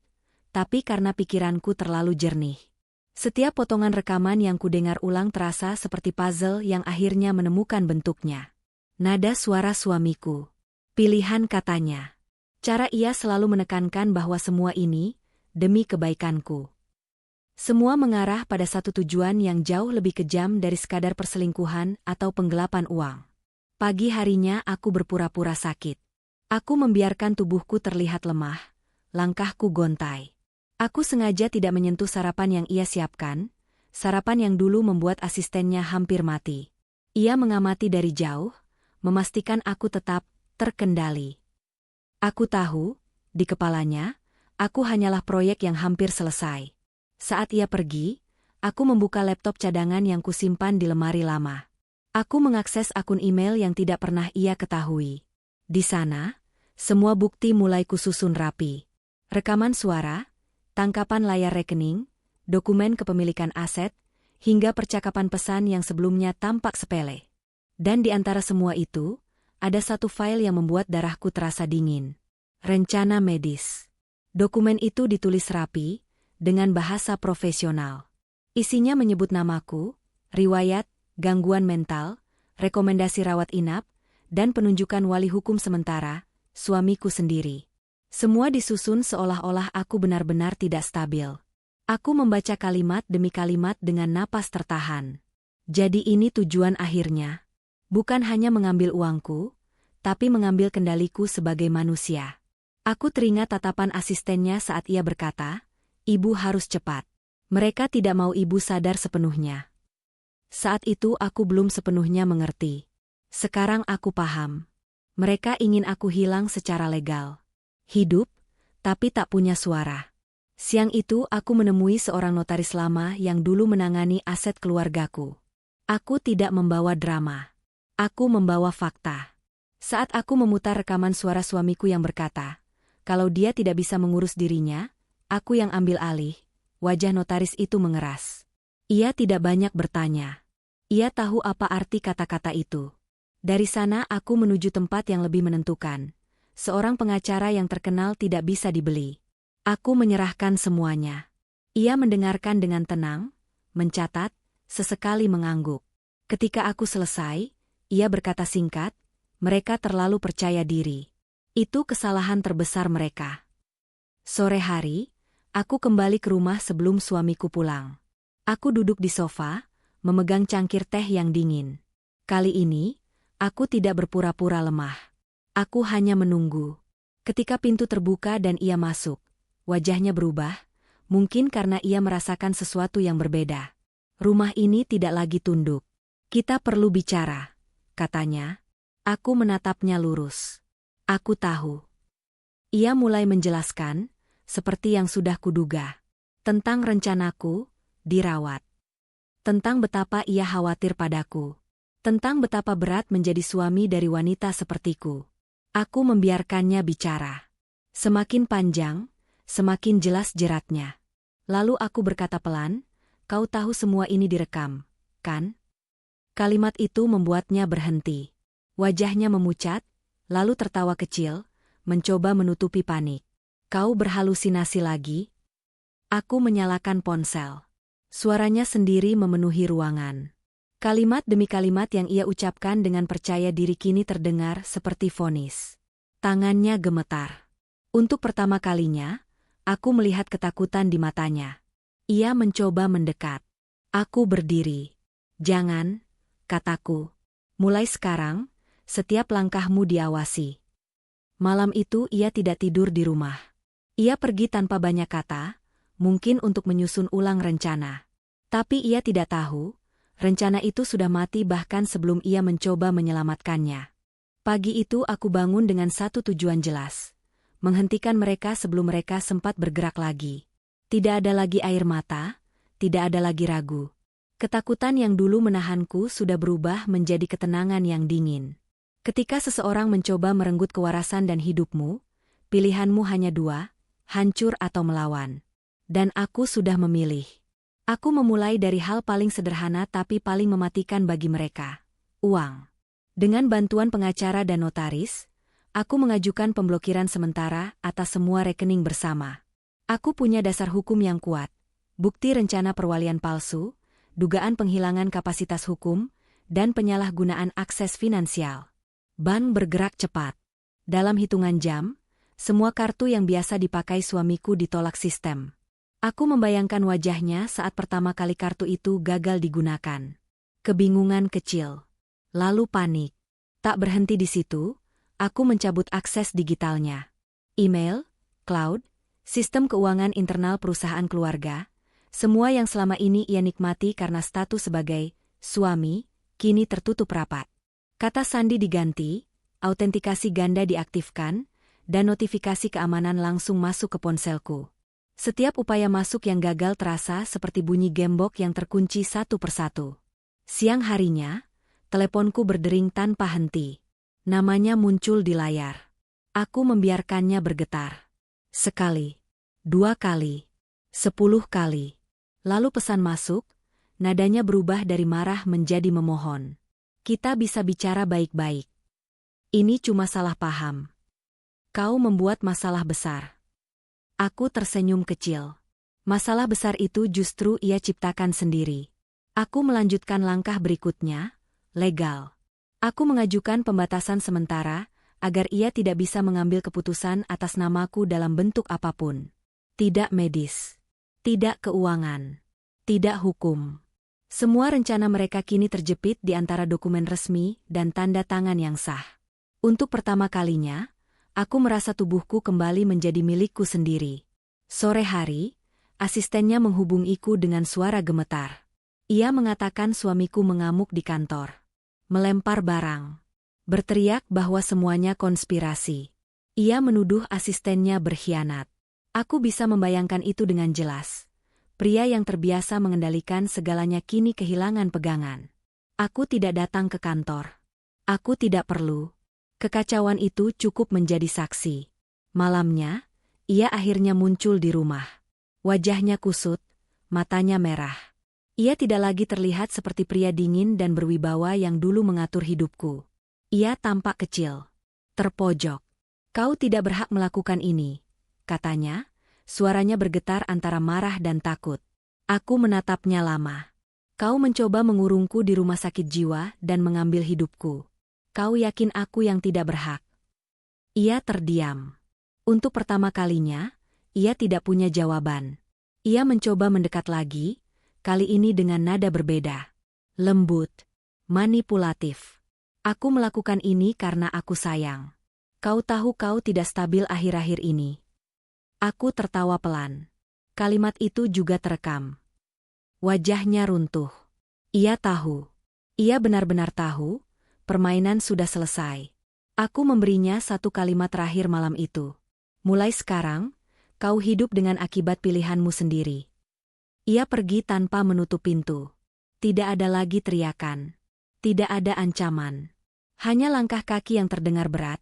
tapi karena pikiranku terlalu jernih. Setiap potongan rekaman yang kudengar ulang terasa seperti puzzle yang akhirnya menemukan bentuknya. Nada suara suamiku. Pilihan katanya. Cara ia selalu menekankan bahwa semua ini demi kebaikanku. Semua mengarah pada satu tujuan yang jauh lebih kejam dari sekadar perselingkuhan atau penggelapan uang. Pagi harinya aku berpura-pura sakit. Aku membiarkan tubuhku terlihat lemah, langkahku gontai. Aku sengaja tidak menyentuh sarapan yang ia siapkan, sarapan yang dulu membuat asistennya hampir mati. Ia mengamati dari jauh, memastikan aku tetap terkendali. Aku tahu, di kepalanya, aku hanyalah proyek yang hampir selesai. Saat ia pergi, aku membuka laptop cadangan yang kusimpan di lemari lama. Aku mengakses akun email yang tidak pernah ia ketahui. Di sana, semua bukti mulai kususun rapi. Rekaman suara, tangkapan layar rekening, dokumen kepemilikan aset, hingga percakapan pesan yang sebelumnya tampak sepele. Dan di antara semua itu, ada satu file yang membuat darahku terasa dingin. Rencana medis. Dokumen itu ditulis rapi, dengan bahasa profesional. Isinya menyebut namaku, riwayat, gangguan mental, rekomendasi rawat inap, dan penunjukan wali hukum sementara, suamiku sendiri. Semua disusun seolah-olah aku benar-benar tidak stabil. Aku membaca kalimat demi kalimat dengan napas tertahan. Jadi ini tujuan akhirnya. Bukan hanya mengambil uangku, tapi mengambil kendaliku sebagai manusia. Aku teringat tatapan asistennya saat ia berkata, "Ibu harus cepat." Mereka tidak mau ibu sadar sepenuhnya. Saat itu aku belum sepenuhnya mengerti. Sekarang aku paham. Mereka ingin aku hilang secara legal. Hidup, tapi tak punya suara. Siang itu aku menemui seorang notaris lama yang dulu menangani aset keluargaku. Aku tidak membawa drama. Aku membawa fakta. Saat aku memutar rekaman suara suamiku yang berkata, kalau dia tidak bisa mengurus dirinya, aku yang ambil alih, wajah notaris itu mengeras. Ia tidak banyak bertanya. Ia tahu apa arti kata-kata itu. Dari sana aku menuju tempat yang lebih menentukan. Seorang pengacara yang terkenal tidak bisa dibeli. Aku menyerahkan semuanya. Ia mendengarkan dengan tenang, mencatat, sesekali mengangguk. Ketika aku selesai, ia berkata singkat, mereka terlalu percaya diri. Itu kesalahan terbesar mereka. Sore hari, aku kembali ke rumah sebelum suamiku pulang. Aku duduk di sofa, memegang cangkir teh yang dingin. Kali ini, aku tidak berpura-pura lemah. Aku hanya menunggu. Ketika pintu terbuka dan ia masuk, wajahnya berubah, mungkin karena ia merasakan sesuatu yang berbeda. Rumah ini tidak lagi tunduk. Kita perlu bicara, katanya. Aku menatapnya lurus. Aku tahu. Ia mulai menjelaskan, seperti yang sudah kuduga. Tentang rencanaku, dirawat. Tentang betapa ia khawatir padaku. Tentang betapa berat menjadi suami dari wanita sepertiku. Aku membiarkannya bicara. Semakin panjang, semakin jelas jeratnya. Lalu aku berkata pelan, kau tahu semua ini direkam, kan? Kalimat itu membuatnya berhenti. Wajahnya memucat, lalu tertawa kecil, mencoba menutupi panik. Kau berhalusinasi lagi? Aku menyalakan ponsel. Suaranya sendiri memenuhi ruangan. Kalimat demi kalimat yang ia ucapkan dengan percaya diri kini terdengar seperti vonis. Tangannya gemetar. Untuk pertama kalinya, aku melihat ketakutan di matanya. Ia mencoba mendekat. Aku berdiri. Jangan, kataku. Mulai sekarang, setiap langkahmu diawasi. Malam itu ia tidak tidur di rumah. Ia pergi tanpa banyak kata, mungkin untuk menyusun ulang rencana. Tapi ia tidak tahu, rencana itu sudah mati bahkan sebelum ia mencoba menyelamatkannya. Pagi itu aku bangun dengan satu tujuan jelas. Menghentikan mereka sebelum mereka sempat bergerak lagi. Tidak ada lagi air mata, tidak ada lagi ragu. Ketakutan yang dulu menahanku sudah berubah menjadi ketenangan yang dingin. Ketika seseorang mencoba merenggut kewarasan dan hidupmu, pilihanmu hanya dua, hancur atau melawan. Dan aku sudah memilih. Aku memulai dari hal paling sederhana tapi paling mematikan bagi mereka. Uang. Dengan bantuan pengacara dan notaris, aku mengajukan pemblokiran sementara atas semua rekening bersama. Aku punya dasar hukum yang kuat, bukti rencana perwalian palsu, dugaan penghilangan kapasitas hukum, dan penyalahgunaan akses finansial. Bank bergerak cepat. Dalam hitungan jam, semua kartu yang biasa dipakai suamiku ditolak sistem. Aku membayangkan wajahnya saat pertama kali kartu itu gagal digunakan. Kebingungan kecil. Lalu panik. Tak berhenti di situ, aku mencabut akses digitalnya. Email, cloud, sistem keuangan internal perusahaan keluarga, semua yang selama ini ia nikmati karena status sebagai suami, kini tertutup rapat. Kata sandi diganti, autentikasi ganda diaktifkan, dan notifikasi keamanan langsung masuk ke ponselku. Setiap upaya masuk yang gagal terasa seperti bunyi gembok yang terkunci satu persatu. Siang harinya, teleponku berdering tanpa henti. Namanya muncul di layar. Aku membiarkannya bergetar. Sekali, 2 kali, 10 kali. Lalu pesan masuk, nadanya berubah dari marah menjadi memohon. Kita bisa bicara baik-baik. Ini cuma salah paham. Kau membuat masalah besar. Aku tersenyum kecil. Masalah besar itu justru ia ciptakan sendiri. Aku melanjutkan langkah berikutnya, legal. Aku mengajukan pembatasan sementara, agar ia tidak bisa mengambil keputusan atas namaku dalam bentuk apapun. Tidak medis. Tidak keuangan. Tidak hukum. Semua rencana mereka kini terjepit di antara dokumen resmi dan tanda tangan yang sah. Untuk pertama kalinya, aku merasa tubuhku kembali menjadi milikku sendiri. Sore hari, asistennya menghubungiku dengan suara gemetar. Ia mengatakan suamiku mengamuk di kantor. Melempar barang. Berteriak bahwa semuanya konspirasi. Ia menuduh asistennya berkhianat. Aku bisa membayangkan itu dengan jelas. Pria yang terbiasa mengendalikan segalanya kini kehilangan pegangan. Aku tidak datang ke kantor. Aku tidak perlu. Kekacauan itu cukup menjadi saksi. Malamnya, ia akhirnya muncul di rumah. Wajahnya kusut, matanya merah. Ia tidak lagi terlihat seperti pria dingin dan berwibawa yang dulu mengatur hidupku. Ia tampak kecil, terpojok. Kau tidak berhak melakukan ini, katanya, suaranya bergetar antara marah dan takut. Aku menatapnya lama. Kau mencoba mengurungku di rumah sakit jiwa dan mengambil hidupku. Kau yakin aku yang tidak berhak? Ia terdiam. Untuk pertama kalinya, ia tidak punya jawaban. Ia mencoba mendekat lagi, kali ini dengan nada berbeda. Lembut, manipulatif. Aku melakukan ini karena aku sayang. Kau tahu kau tidak stabil akhir-akhir ini. Aku tertawa pelan. Kalimat itu juga terekam. Wajahnya runtuh. Ia tahu. Ia benar-benar tahu, permainan sudah selesai. Aku memberinya satu kalimat terakhir malam itu. Mulai sekarang, kau hidup dengan akibat pilihanmu sendiri. Ia pergi tanpa menutup pintu. Tidak ada lagi teriakan. Tidak ada ancaman. Hanya langkah kaki yang terdengar berat.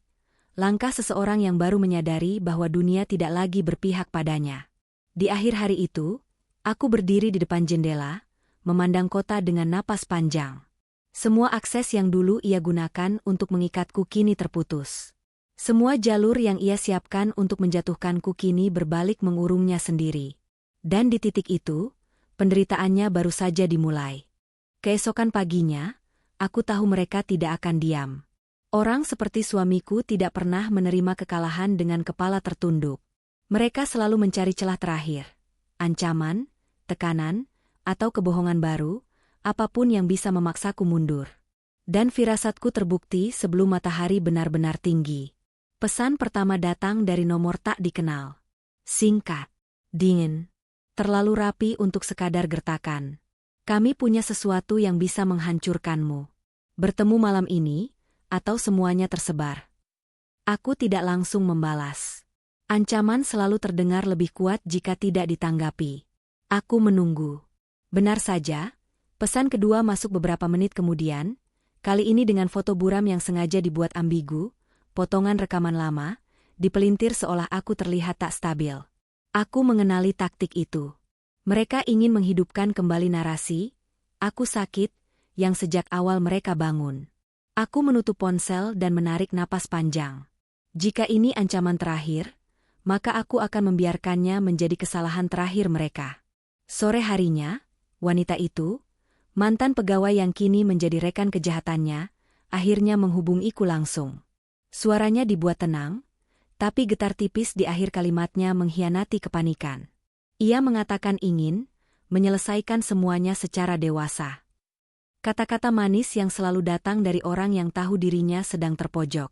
Langkah seseorang yang baru menyadari bahwa dunia tidak lagi berpihak padanya. Di akhir hari itu, aku berdiri di depan jendela, memandang kota dengan napas panjang. Semua akses yang dulu ia gunakan untuk mengikatku kini terputus. Semua jalur yang ia siapkan untuk menjatuhkanku kini berbalik mengurungnya sendiri. Dan di titik itu, penderitaannya baru saja dimulai. Keesokan paginya, aku tahu mereka tidak akan diam. Orang seperti suamiku tidak pernah menerima kekalahan dengan kepala tertunduk. Mereka selalu mencari celah terakhir. Ancaman, tekanan, atau kebohongan baru, apapun yang bisa memaksaku mundur. Dan firasatku terbukti sebelum matahari benar-benar tinggi. Pesan pertama datang dari nomor tak dikenal. Singkat, dingin, terlalu rapi untuk sekadar gertakan. Kami punya sesuatu yang bisa menghancurkanmu. Bertemu malam ini, atau semuanya tersebar. Aku tidak langsung membalas. Ancaman selalu terdengar lebih kuat jika tidak ditanggapi. Aku menunggu. Benar saja, Pesan kedua masuk beberapa menit kemudian, kali ini dengan foto buram yang sengaja dibuat ambigu, potongan rekaman lama, dipelintir seolah aku terlihat tak stabil. Aku mengenali taktik itu. Mereka ingin menghidupkan kembali narasi, aku sakit, yang sejak awal mereka bangun. Aku menutup ponsel dan menarik napas panjang. Jika ini ancaman terakhir, maka aku akan membiarkannya menjadi kesalahan terakhir mereka. Sore harinya, wanita itu, mantan pegawai yang kini menjadi rekan kejahatannya, akhirnya menghubungiku langsung. Suaranya dibuat tenang, tapi getar tipis di akhir kalimatnya mengkhianati kepanikan. Ia mengatakan ingin menyelesaikan semuanya secara dewasa. Kata-kata manis yang selalu datang dari orang yang tahu dirinya sedang terpojok.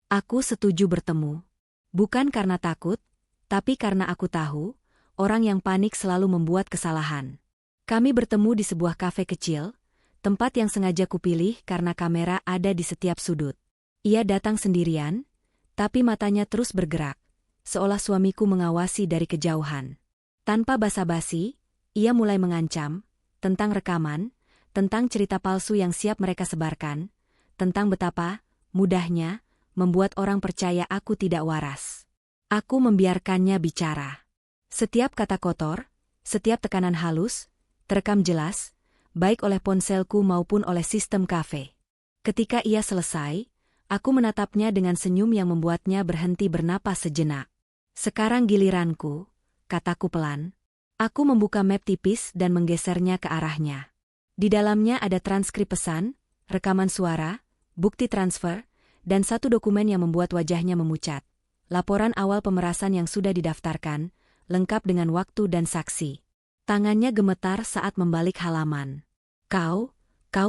Aku setuju bertemu. Bukan karena takut, tapi karena aku tahu, orang yang panik selalu membuat kesalahan. Kami bertemu di sebuah kafe kecil, tempat yang sengaja kupilih karena kamera ada di setiap sudut. Ia datang sendirian, tapi matanya terus bergerak, seolah suamiku mengawasi dari kejauhan. Tanpa basa-basi, ia mulai mengancam, tentang rekaman, tentang cerita palsu yang siap mereka sebarkan, tentang betapa mudahnya membuat orang percaya aku tidak waras. Aku membiarkannya bicara. Setiap kata kotor, setiap tekanan halus, terekam jelas, baik oleh ponselku maupun oleh sistem kafe. Ketika ia selesai, aku menatapnya dengan senyum yang membuatnya berhenti bernapas sejenak. Sekarang giliranku, kataku pelan. Aku membuka map tipis dan menggesernya ke arahnya. Di dalamnya ada transkrip pesan, rekaman suara, bukti transfer, dan satu dokumen yang membuat wajahnya memucat. Laporan awal pemerasan yang sudah didaftarkan, lengkap dengan waktu dan saksi. Tangannya gemetar saat membalik halaman. Kau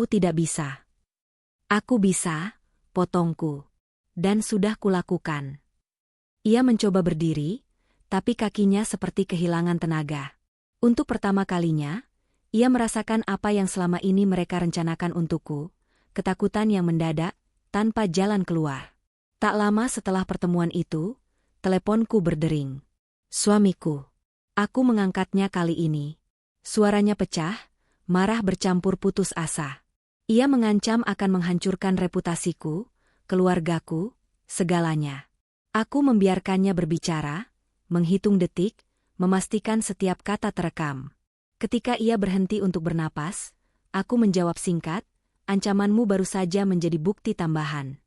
tidak bisa. Aku bisa, potongku. Dan sudah kulakukan. Ia mencoba berdiri, tapi kakinya seperti kehilangan tenaga. Untuk pertama kalinya, ia merasakan apa yang selama ini mereka rencanakan untukku, ketakutan yang mendadak, tanpa jalan keluar. Tak lama setelah pertemuan itu, teleponku berdering. Suamiku. Aku mengangkatnya kali ini. Suaranya pecah, marah bercampur putus asa. Ia mengancam akan menghancurkan reputasiku, keluargaku, segalanya. Aku membiarkannya berbicara, menghitung detik, memastikan setiap kata terekam. Ketika ia berhenti untuk bernapas, aku menjawab singkat, ancamanmu baru saja menjadi bukti tambahan.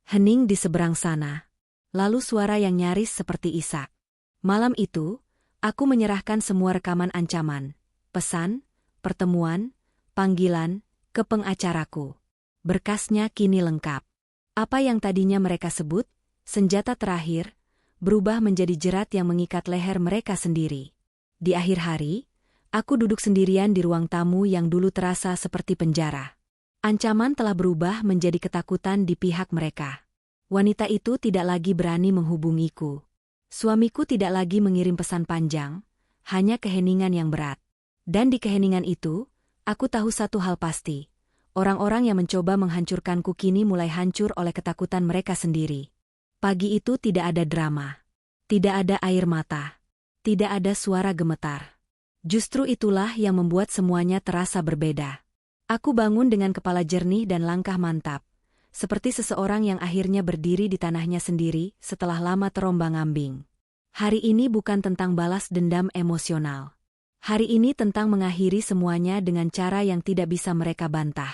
Hening di seberang sana. Lalu suara yang nyaris seperti isak. Malam itu, aku menyerahkan semua rekaman ancaman, pesan, pertemuan, panggilan, ke pengacaraku. Berkasnya kini lengkap. Apa yang tadinya mereka sebut, senjata terakhir, berubah menjadi jerat yang mengikat leher mereka sendiri. Di akhir hari, aku duduk sendirian di ruang tamu yang dulu terasa seperti penjara. Ancaman telah berubah menjadi ketakutan di pihak mereka. Wanita itu tidak lagi berani menghubungiku. Suamiku tidak lagi mengirim pesan panjang, hanya keheningan yang berat. Dan di keheningan itu, aku tahu satu hal pasti. Orang-orang yang mencoba menghancurkanku kini mulai hancur oleh ketakutan mereka sendiri. Pagi itu tidak ada drama. Tidak ada air mata. Tidak ada suara gemetar. Justru itulah yang membuat semuanya terasa berbeda. Aku bangun dengan kepala jernih dan langkah mantap, seperti seseorang yang akhirnya berdiri di tanahnya sendiri setelah lama terombang-ambing. Hari ini bukan tentang balas dendam emosional. Hari ini tentang mengakhiri semuanya dengan cara yang tidak bisa mereka bantah.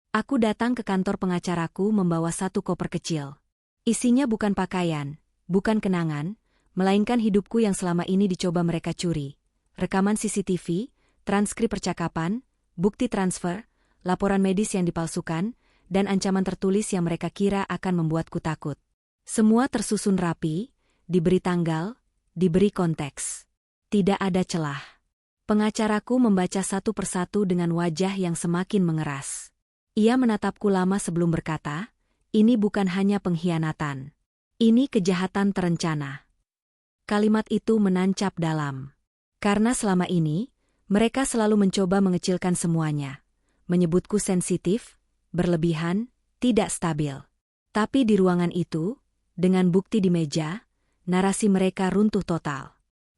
Aku datang ke kantor pengacaraku membawa satu koper kecil. Isinya bukan pakaian, bukan kenangan, melainkan hidupku yang selama ini dicoba mereka curi. Rekaman CCTV, transkrip percakapan, bukti transfer, laporan medis yang dipalsukan, dan ancaman tertulis yang mereka kira akan membuatku takut. Semua tersusun rapi, diberi tanggal, diberi konteks. Tidak ada celah. Pengacaraku membaca satu persatu dengan wajah yang semakin mengeras. Ia menatapku lama sebelum berkata, ini bukan hanya pengkhianatan. Ini kejahatan terencana. Kalimat itu menancap dalam. Karena selama ini, mereka selalu mencoba mengecilkan semuanya. Menyebutku sensitif, berlebihan, tidak stabil. Tapi di ruangan itu, dengan bukti di meja, narasi mereka runtuh total.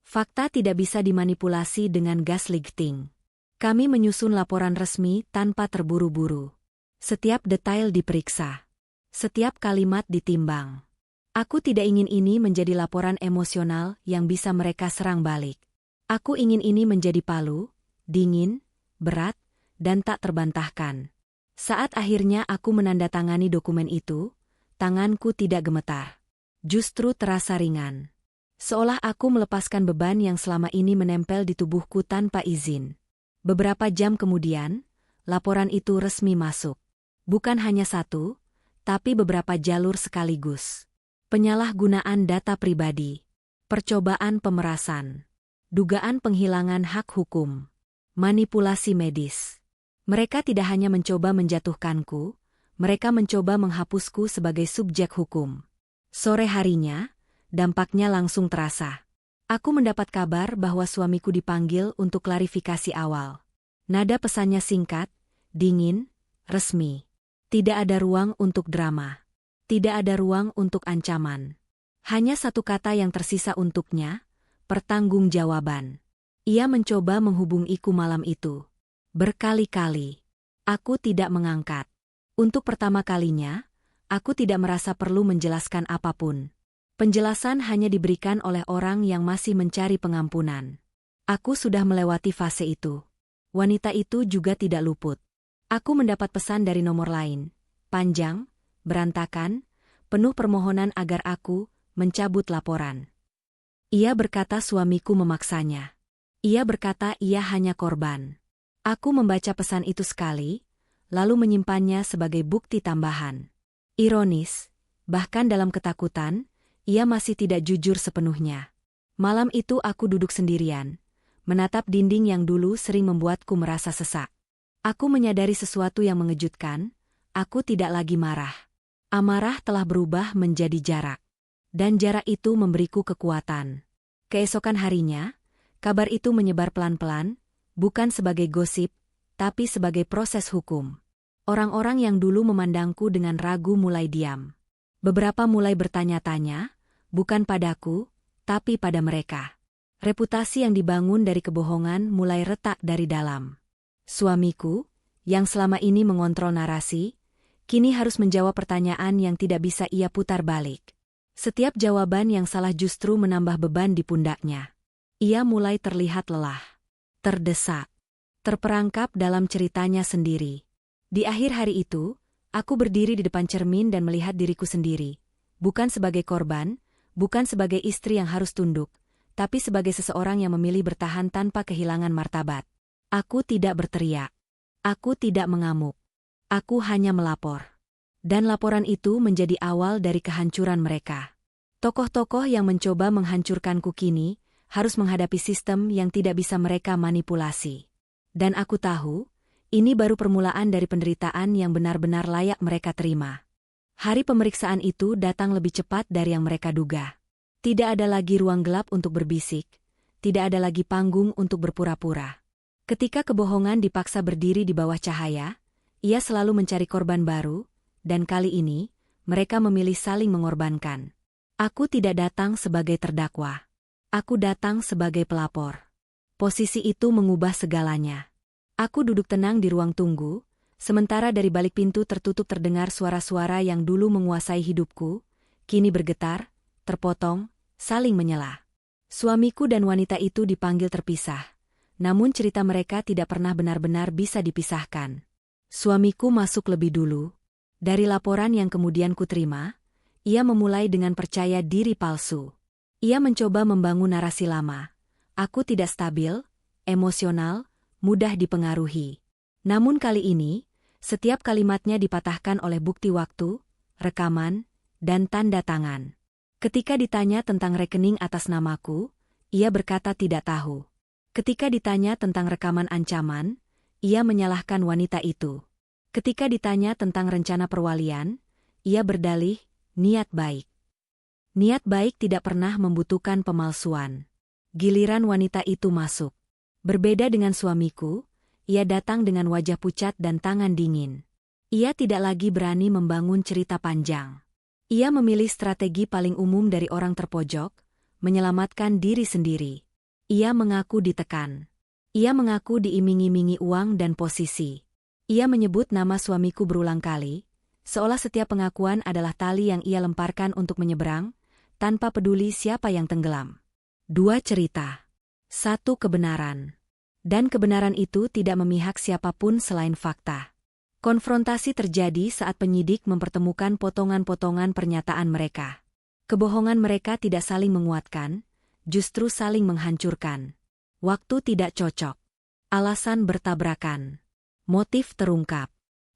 Fakta tidak bisa dimanipulasi dengan gaslighting. Kami menyusun laporan resmi tanpa terburu-buru. Setiap detail diperiksa. Setiap kalimat ditimbang. Aku tidak ingin ini menjadi laporan emosional yang bisa mereka serang balik. Aku ingin ini menjadi palu, dingin, berat, dan tak terbantahkan. Saat akhirnya aku menandatangani dokumen itu, tanganku tidak gemetar. Justru terasa ringan. Seolah aku melepaskan beban yang selama ini menempel di tubuhku tanpa izin. Beberapa jam kemudian, laporan itu resmi masuk. Bukan hanya satu, tapi beberapa jalur sekaligus. Penyalahgunaan data pribadi, percobaan pemerasan, dugaan penghilangan hak hukum, manipulasi medis. Mereka tidak hanya mencoba menjatuhkanku, mereka mencoba menghapusku sebagai subjek hukum. Sore harinya, dampaknya langsung terasa. Aku mendapat kabar bahwa suamiku dipanggil untuk klarifikasi awal. Nada pesannya singkat, dingin, resmi. Tidak ada ruang untuk drama. Tidak ada ruang untuk ancaman. Hanya satu kata yang tersisa untuknya, pertanggungjawaban. Ia mencoba menghubungiku malam itu. Berkali-kali. Aku tidak mengangkat. Untuk pertama kalinya, aku tidak merasa perlu menjelaskan apapun. Penjelasan hanya diberikan oleh orang yang masih mencari pengampunan. Aku sudah melewati fase itu. Wanita itu juga tidak luput. Aku mendapat pesan dari nomor lain. Panjang, berantakan, penuh permohonan agar aku mencabut laporan. Ia berkata suamiku memaksanya. Ia berkata ia hanya korban. Aku membaca pesan itu sekali, lalu menyimpannya sebagai bukti tambahan. Ironis, bahkan dalam ketakutan, ia masih tidak jujur sepenuhnya. Malam itu aku duduk sendirian, menatap dinding yang dulu sering membuatku merasa sesak. Aku menyadari sesuatu yang mengejutkan, aku tidak lagi marah. Amarah telah berubah menjadi jarak. Dan jarak itu memberiku kekuatan. Keesokan harinya, kabar itu menyebar pelan-pelan, bukan sebagai gosip, tapi sebagai proses hukum. Orang-orang yang dulu memandangku dengan ragu mulai diam. Beberapa mulai bertanya-tanya, bukan padaku, tapi pada mereka. Reputasi yang dibangun dari kebohongan mulai retak dari dalam. Suamiku, yang selama ini mengontrol narasi, kini harus menjawab pertanyaan yang tidak bisa ia putar balik. Setiap jawaban yang salah justru menambah beban di pundaknya. Ia mulai terlihat lelah, terdesak, terperangkap dalam ceritanya sendiri. Di akhir hari itu, aku berdiri di depan cermin dan melihat diriku sendiri. Bukan sebagai korban, bukan sebagai istri yang harus tunduk, tapi sebagai seseorang yang memilih bertahan tanpa kehilangan martabat. Aku tidak berteriak. Aku tidak mengamuk. Aku hanya melapor. Dan laporan itu menjadi awal dari kehancuran mereka. Tokoh-tokoh yang mencoba menghancurkanku kini harus menghadapi sistem yang tidak bisa mereka manipulasi. Dan aku tahu, ini baru permulaan dari penderitaan yang benar-benar layak mereka terima. Hari pemeriksaan itu datang lebih cepat dari yang mereka duga. Tidak ada lagi ruang gelap untuk berbisik, tidak ada lagi panggung untuk berpura-pura. Ketika kebohongan dipaksa berdiri di bawah cahaya, ia selalu mencari korban baru, dan kali ini, mereka memilih saling mengorbankan. Aku tidak datang sebagai terdakwa. Aku datang sebagai pelapor. Posisi itu mengubah segalanya. Aku duduk tenang di ruang tunggu, sementara dari balik pintu tertutup terdengar suara-suara yang dulu menguasai hidupku, kini bergetar, terpotong, saling menyela. Suamiku dan wanita itu dipanggil terpisah, namun cerita mereka tidak pernah benar-benar bisa dipisahkan. Suamiku masuk lebih dulu. Dari laporan yang kemudian kuterima, ia memulai dengan percaya diri palsu. Ia mencoba membangun narasi lama. Aku tidak stabil, emosional, mudah dipengaruhi. Namun kali ini, setiap kalimatnya dipatahkan oleh bukti waktu, rekaman, dan tanda tangan. Ketika ditanya tentang rekening atas namaku, ia berkata tidak tahu. Ketika ditanya tentang rekaman ancaman, ia menyalahkan wanita itu. Ketika ditanya tentang rencana perwalian, ia berdalih, niat baik. Niat baik tidak pernah membutuhkan pemalsuan. Giliran wanita itu masuk. Berbeda dengan suamiku, ia datang dengan wajah pucat dan tangan dingin. Ia tidak lagi berani membangun cerita panjang. Ia memilih strategi paling umum dari orang terpojok, menyelamatkan diri sendiri. Ia mengaku ditekan. Ia mengaku diiming-imingi uang dan posisi. Ia menyebut nama suamiku berulang kali, seolah setiap pengakuan adalah tali yang ia lemparkan untuk menyeberang, tanpa peduli siapa yang tenggelam. 2 cerita. 1 kebenaran. Dan kebenaran itu tidak memihak siapapun selain fakta. Konfrontasi terjadi saat penyidik mempertemukan potongan-potongan pernyataan mereka. Kebohongan mereka tidak saling menguatkan, justru saling menghancurkan. Waktu tidak cocok. Alasan bertabrakan. Motif terungkap.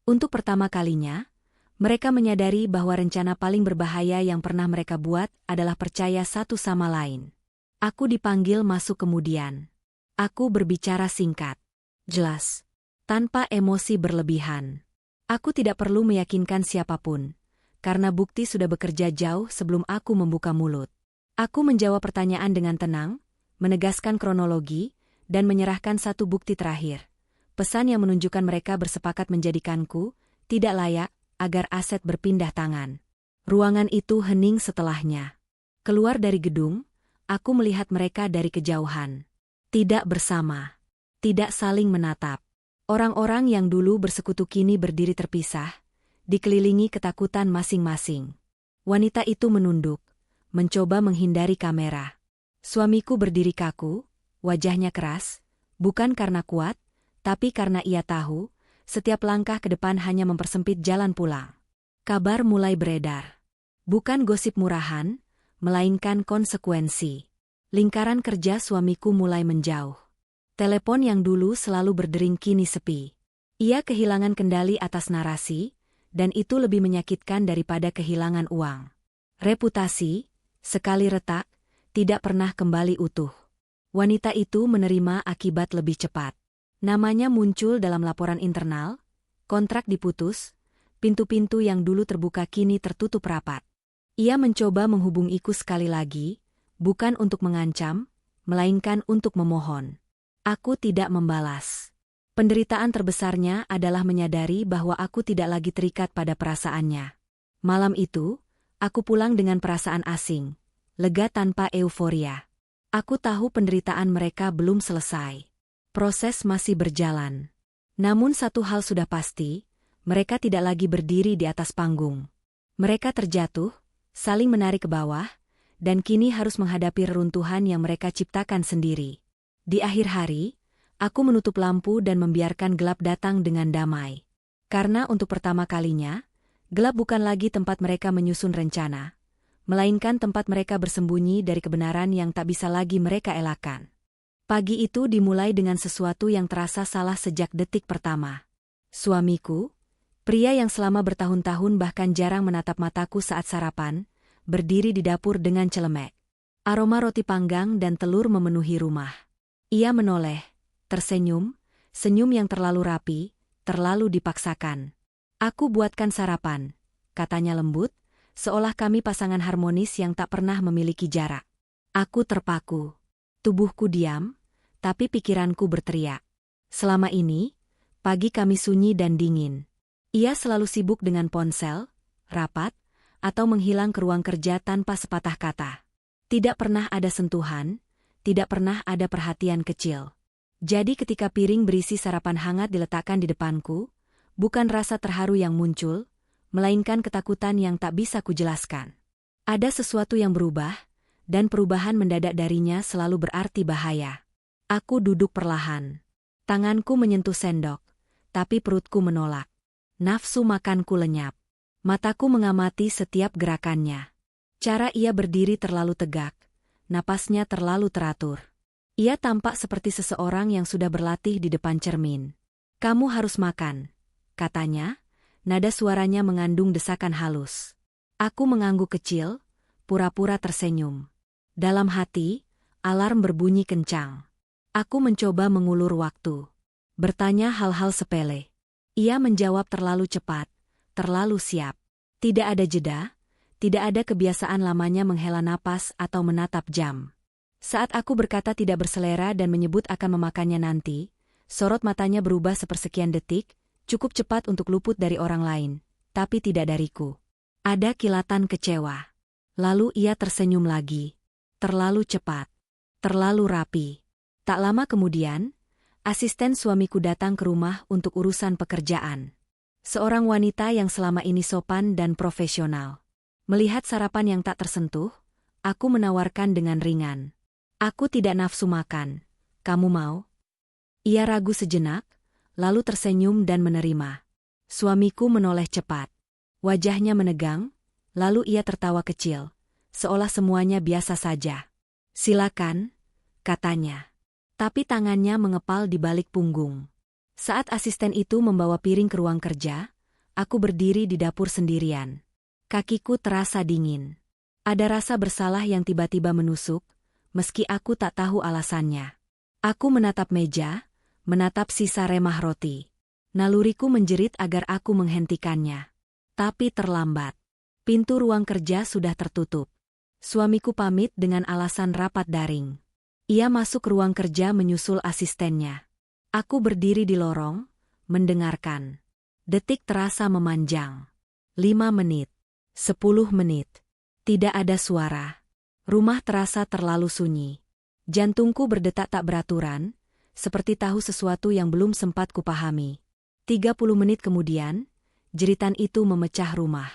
Untuk pertama kalinya, mereka menyadari bahwa rencana paling berbahaya yang pernah mereka buat adalah percaya satu sama lain. Aku dipanggil masuk kemudian. Aku berbicara singkat, jelas, tanpa emosi berlebihan. Aku tidak perlu meyakinkan siapapun, karena bukti sudah bekerja jauh sebelum aku membuka mulut. Aku menjawab pertanyaan dengan tenang, menegaskan kronologi, dan menyerahkan satu bukti terakhir. Pesan yang menunjukkan mereka bersepakat menjadikanku tidak layak agar aset berpindah tangan. Ruangan itu hening setelahnya. Keluar dari gedung, aku melihat mereka dari kejauhan. Tidak bersama. Tidak saling menatap. Orang-orang yang dulu bersekutu kini berdiri terpisah, dikelilingi ketakutan masing-masing. Wanita itu menunduk, mencoba menghindari kamera. Suamiku berdiri kaku, wajahnya keras, bukan karena kuat, tapi karena ia tahu, setiap langkah ke depan hanya mempersempit jalan pulang. Kabar mulai beredar. Bukan gosip murahan, melainkan konsekuensi. Lingkaran kerja suamiku mulai menjauh. Telepon yang dulu selalu berdering kini sepi. Ia kehilangan kendali atas narasi, dan itu lebih menyakitkan daripada kehilangan uang. Reputasi, sekali retak, tidak pernah kembali utuh. Wanita itu menerima akibat lebih cepat. Namanya muncul dalam laporan internal, kontrak diputus, pintu-pintu yang dulu terbuka kini tertutup rapat. Ia mencoba menghubungiku sekali lagi, bukan untuk mengancam, melainkan untuk memohon. Aku tidak membalas. Penderitaan terbesarnya adalah menyadari bahwa aku tidak lagi terikat pada perasaannya. Malam itu, aku pulang dengan perasaan asing, lega tanpa euforia. Aku tahu penderitaan mereka belum selesai. Proses masih berjalan. Namun satu hal sudah pasti, mereka tidak lagi berdiri di atas panggung. Mereka terjatuh, saling menarik ke bawah, dan kini harus menghadapi reruntuhan yang mereka ciptakan sendiri. Di akhir hari, aku menutup lampu dan membiarkan gelap datang dengan damai. Karena untuk pertama kalinya, gelap bukan lagi tempat mereka menyusun rencana, melainkan tempat mereka bersembunyi dari kebenaran yang tak bisa lagi mereka elakkan. Pagi itu dimulai dengan sesuatu yang terasa salah sejak detik pertama. Suamiku, pria yang selama bertahun-tahun bahkan jarang menatap mataku saat sarapan, berdiri di dapur dengan celemek. Aroma roti panggang dan telur memenuhi rumah. Ia menoleh, tersenyum, senyum yang terlalu rapi, terlalu dipaksakan. Aku buatkan sarapan, katanya lembut, seolah kami pasangan harmonis yang tak pernah memiliki jarak. Aku terpaku. Tubuhku diam, tapi pikiranku berteriak. Selama ini, pagi kami sunyi dan dingin. Ia selalu sibuk dengan ponsel, rapat, atau menghilang ke ruang kerja tanpa sepatah kata. Tidak pernah ada sentuhan, tidak pernah ada perhatian kecil. Jadi ketika piring berisi sarapan hangat diletakkan di depanku, bukan rasa terharu yang muncul, melainkan ketakutan yang tak bisa kujelaskan. Ada sesuatu yang berubah, dan perubahan mendadak darinya selalu berarti bahaya. Aku duduk perlahan. Tanganku menyentuh sendok, tapi perutku menolak. Nafsu makanku lenyap. Mataku mengamati setiap gerakannya. Cara ia berdiri terlalu tegak, napasnya terlalu teratur. Ia tampak seperti seseorang yang sudah berlatih di depan cermin. "Kamu harus makan," katanya, nada suaranya mengandung desakan halus. Aku mengangguk kecil, pura-pura tersenyum. Dalam hati, alarm berbunyi kencang. Aku mencoba mengulur waktu. Bertanya hal-hal sepele. Ia menjawab terlalu cepat, terlalu siap. Tidak ada jeda, tidak ada kebiasaan lamanya menghela napas atau menatap jam. Saat aku berkata tidak berselera dan menyebut akan memakannya nanti, sorot matanya berubah sepersekian detik, cukup cepat untuk luput dari orang lain, tapi tidak dariku. Ada kilatan kecewa. Lalu ia tersenyum lagi. Terlalu cepat. Terlalu rapi. Tak lama kemudian, Asisten suamiku datang ke rumah untuk urusan pekerjaan. Seorang wanita yang selama ini sopan dan profesional. Melihat sarapan yang tak tersentuh, aku menawarkan dengan ringan. Aku tidak nafsu makan. Kamu mau? Ia ragu sejenak, lalu tersenyum dan menerima. Suamiku menoleh cepat. Wajahnya menegang, lalu ia tertawa kecil, seolah semuanya biasa saja. Silakan, katanya. Tapi tangannya mengepal di balik punggung. Saat asisten itu membawa piring ke ruang kerja, aku berdiri di dapur sendirian. Kakiku terasa dingin. Ada rasa bersalah yang tiba-tiba menusuk, meski aku tak tahu alasannya. Aku menatap meja, menatap sisa remah roti. Naluriku menjerit agar aku menghentikannya. Tapi terlambat. Pintu ruang kerja sudah tertutup. Suamiku pamit dengan alasan rapat daring. Ia masuk ke ruang kerja menyusul asistennya. Aku berdiri di lorong, mendengarkan. Detik terasa memanjang. 5 menit. 10 menit. Tidak ada suara. Rumah terasa terlalu sunyi. Jantungku berdetak tak beraturan, seperti tahu sesuatu yang belum sempat kupahami. 30 menit kemudian, jeritan itu memecah rumah.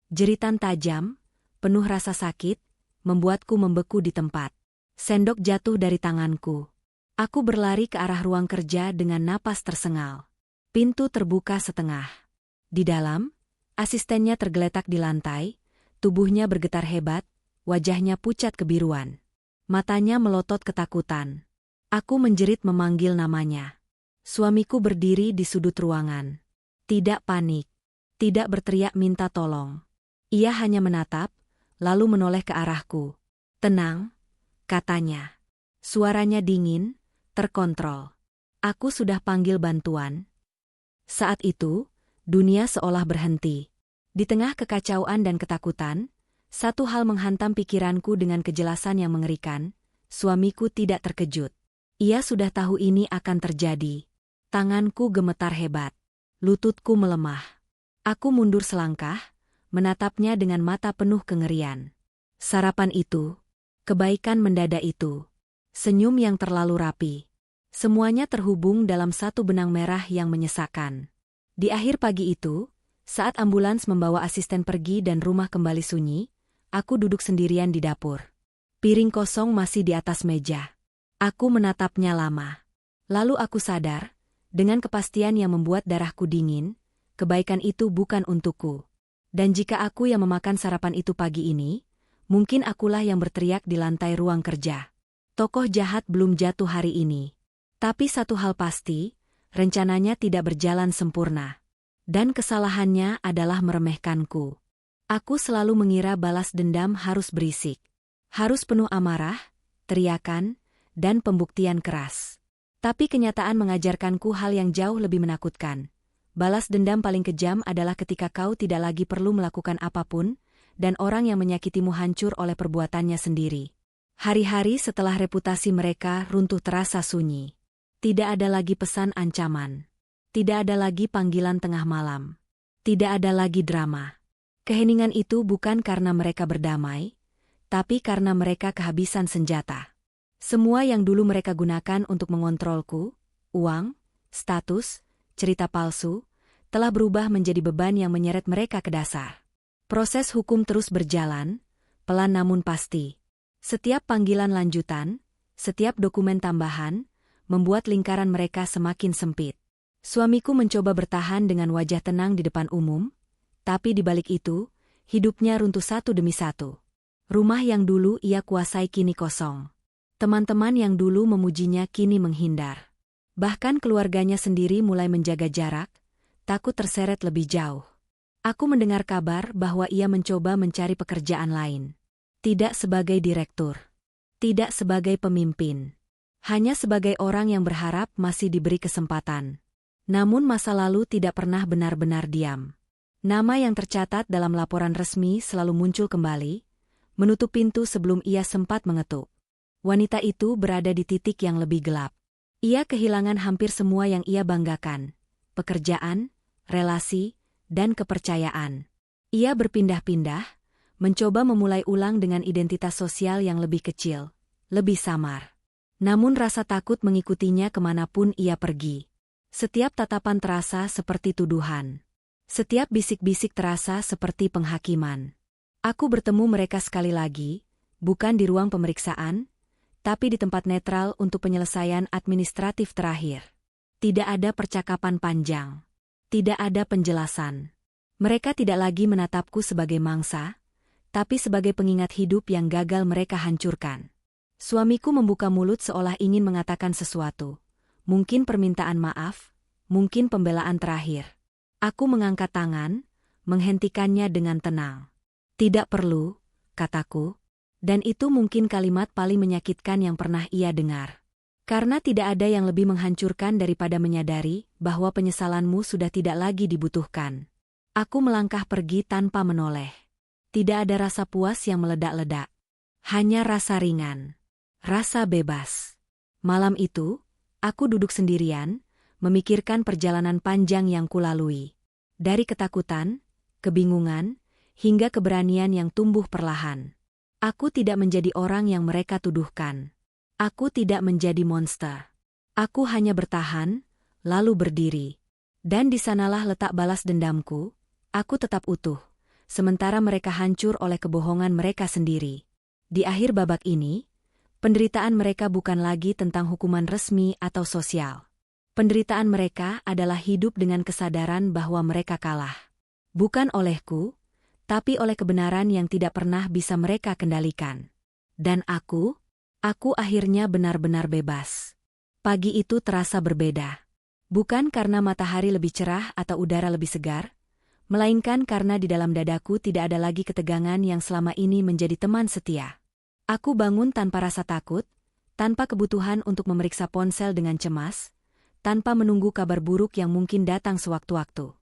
Jeritan tajam, penuh rasa sakit, membuatku membeku di tempat. Sendok jatuh dari tanganku. Aku berlari ke arah ruang kerja dengan napas tersengal. Pintu terbuka setengah. Di dalam, asistennya tergeletak di lantai, tubuhnya bergetar hebat, wajahnya pucat kebiruan. Matanya melotot ketakutan. Aku menjerit memanggil namanya. Suamiku berdiri di sudut ruangan. Tidak panik. Tidak berteriak minta tolong. Ia hanya menatap, lalu menoleh ke arahku. Tenang, katanya. Suaranya dingin, terkontrol. Aku sudah panggil bantuan. Saat itu, dunia seolah berhenti. Di tengah kekacauan dan ketakutan, satu hal menghantam pikiranku dengan kejelasan yang mengerikan. Suamiku tidak terkejut. Ia sudah tahu ini akan terjadi. Tanganku gemetar hebat. Lututku melemah. Aku mundur selangkah, menatapnya dengan mata penuh kengerian. Sarapan itu, kebaikan mendadak itu, senyum yang terlalu rapi. Semuanya terhubung dalam satu benang merah yang menyesakkan. Di akhir pagi itu, saat ambulans membawa asisten pergi dan rumah kembali sunyi, aku duduk sendirian di dapur. Piring kosong masih di atas meja. Aku menatapnya lama. Lalu aku sadar, dengan kepastian yang membuat darahku dingin, kebaikan itu bukan untukku. Dan jika aku yang memakan sarapan itu pagi ini, mungkin akulah yang berteriak di lantai ruang kerja. Tokoh jahat belum jatuh hari ini. Tapi satu hal pasti, rencananya tidak berjalan sempurna. Dan kesalahannya adalah meremehkanku. Aku selalu mengira balas dendam harus berisik. Harus penuh amarah, teriakan, dan pembuktian keras. Tapi kenyataan mengajarkanku hal yang jauh lebih menakutkan. Balas dendam paling kejam adalah ketika kau tidak lagi perlu melakukan apapun, dan orang yang menyakitimu hancur oleh perbuatannya sendiri. Hari-hari setelah reputasi mereka runtuh terasa sunyi. Tidak ada lagi pesan ancaman. Tidak ada lagi panggilan tengah malam. Tidak ada lagi drama. Keheningan itu bukan karena mereka berdamai, tapi karena mereka kehabisan senjata. Semua yang dulu mereka gunakan untuk mengontrolku, uang, status, cerita palsu, telah berubah menjadi beban yang menyeret mereka ke dasar. Proses hukum terus berjalan, pelan namun pasti. Setiap panggilan lanjutan, setiap dokumen tambahan, membuat lingkaran mereka semakin sempit. Suamiku mencoba bertahan dengan wajah tenang di depan umum, tapi di balik itu, hidupnya runtuh satu demi satu. Rumah yang dulu ia kuasai kini kosong. Teman-teman yang dulu memujinya kini menghindar. Bahkan keluarganya sendiri mulai menjaga jarak, takut terseret lebih jauh. Aku mendengar kabar bahwa ia mencoba mencari pekerjaan lain. Tidak sebagai direktur. Tidak sebagai pemimpin. Hanya sebagai orang yang berharap masih diberi kesempatan. Namun masa lalu tidak pernah benar-benar diam. Nama yang tercatat dalam laporan resmi selalu muncul kembali, menutup pintu sebelum ia sempat mengetuk. Wanita itu berada di titik yang lebih gelap. Ia kehilangan hampir semua yang ia banggakan. Pekerjaan, relasi, dan kepercayaan. Ia berpindah-pindah, mencoba memulai ulang dengan identitas sosial yang lebih kecil, lebih samar. Namun rasa takut mengikutinya kemanapun ia pergi. Setiap tatapan terasa seperti tuduhan. Setiap bisik-bisik terasa seperti penghakiman. Aku bertemu mereka sekali lagi, bukan di ruang pemeriksaan, tapi di tempat netral untuk penyelesaian administratif terakhir. Tidak ada percakapan panjang. Tidak ada penjelasan. Mereka tidak lagi menatapku sebagai mangsa, tapi sebagai pengingat hidup yang gagal mereka hancurkan. Suamiku membuka mulut seolah ingin mengatakan sesuatu. Mungkin permintaan maaf, mungkin pembelaan terakhir. Aku mengangkat tangan, menghentikannya dengan tenang. Tidak perlu, kataku. Dan itu mungkin kalimat paling menyakitkan yang pernah ia dengar. Karena tidak ada yang lebih menghancurkan daripada menyadari bahwa penyesalanmu sudah tidak lagi dibutuhkan. Aku melangkah pergi tanpa menoleh. Tidak ada rasa puas yang meledak-ledak. Hanya rasa ringan. Rasa bebas. Malam itu, aku duduk sendirian, memikirkan perjalanan panjang yang kulalui. Dari ketakutan, kebingungan, hingga keberanian yang tumbuh perlahan. Aku tidak menjadi orang yang mereka tuduhkan. Aku tidak menjadi monster. Aku hanya bertahan, lalu berdiri. Dan di sanalah letak balas dendamku, aku tetap utuh, sementara mereka hancur oleh kebohongan mereka sendiri. Di akhir babak ini, penderitaan mereka bukan lagi tentang hukuman resmi atau sosial. Penderitaan mereka adalah hidup dengan kesadaran bahwa mereka kalah. Bukan olehku, tapi oleh kebenaran yang tidak pernah bisa mereka kendalikan. Dan aku akhirnya benar-benar bebas. Pagi itu terasa berbeda. Bukan karena matahari lebih cerah atau udara lebih segar, melainkan karena di dalam dadaku tidak ada lagi ketegangan yang selama ini menjadi teman setia. Aku bangun tanpa rasa takut, tanpa kebutuhan untuk memeriksa ponsel dengan cemas, tanpa menunggu kabar buruk yang mungkin datang sewaktu-waktu.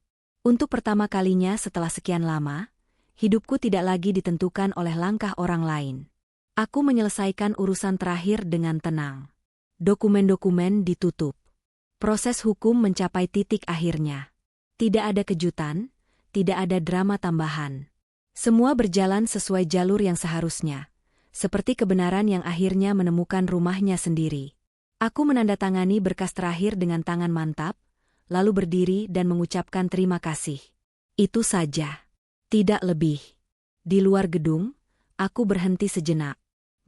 Untuk pertama kalinya setelah sekian lama, hidupku tidak lagi ditentukan oleh langkah orang lain. Aku menyelesaikan urusan terakhir dengan tenang. Dokumen-dokumen ditutup. Proses hukum mencapai titik akhirnya. Tidak ada kejutan, tidak ada drama tambahan. Semua berjalan sesuai jalur yang seharusnya. Seperti kebenaran yang akhirnya menemukan rumahnya sendiri. Aku menandatangani berkas terakhir dengan tangan mantap, lalu berdiri dan mengucapkan terima kasih. Itu saja. Tidak lebih. Di luar gedung, aku berhenti sejenak.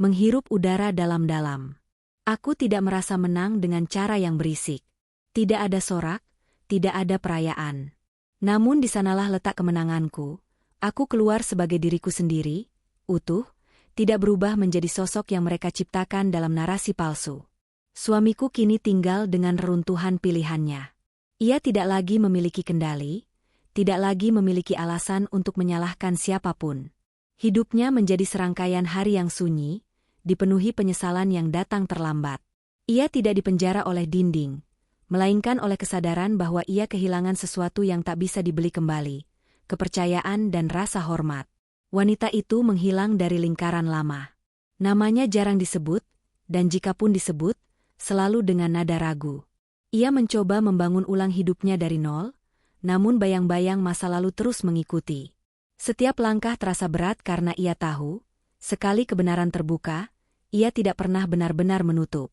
Menghirup udara dalam-dalam. Aku tidak merasa menang dengan cara yang berisik. Tidak ada sorak, tidak ada perayaan. Namun di sanalah letak kemenanganku. Aku keluar sebagai diriku sendiri, utuh, tidak berubah menjadi sosok yang mereka ciptakan dalam narasi palsu. Suamiku kini tinggal dengan reruntuhan pilihannya. Ia tidak lagi memiliki kendali, tidak lagi memiliki alasan untuk menyalahkan siapapun. Hidupnya menjadi serangkaian hari yang sunyi, dipenuhi penyesalan yang datang terlambat. Ia tidak dipenjara oleh dinding, melainkan oleh kesadaran bahwa ia kehilangan sesuatu yang tak bisa dibeli kembali, kepercayaan dan rasa hormat. Wanita itu menghilang dari lingkaran lama. Namanya jarang disebut, dan jikapun disebut, selalu dengan nada ragu. Ia mencoba membangun ulang hidupnya dari nol, namun bayang-bayang masa lalu terus mengikuti. Setiap langkah terasa berat karena ia tahu, sekali kebenaran terbuka, ia tidak pernah benar-benar menutup.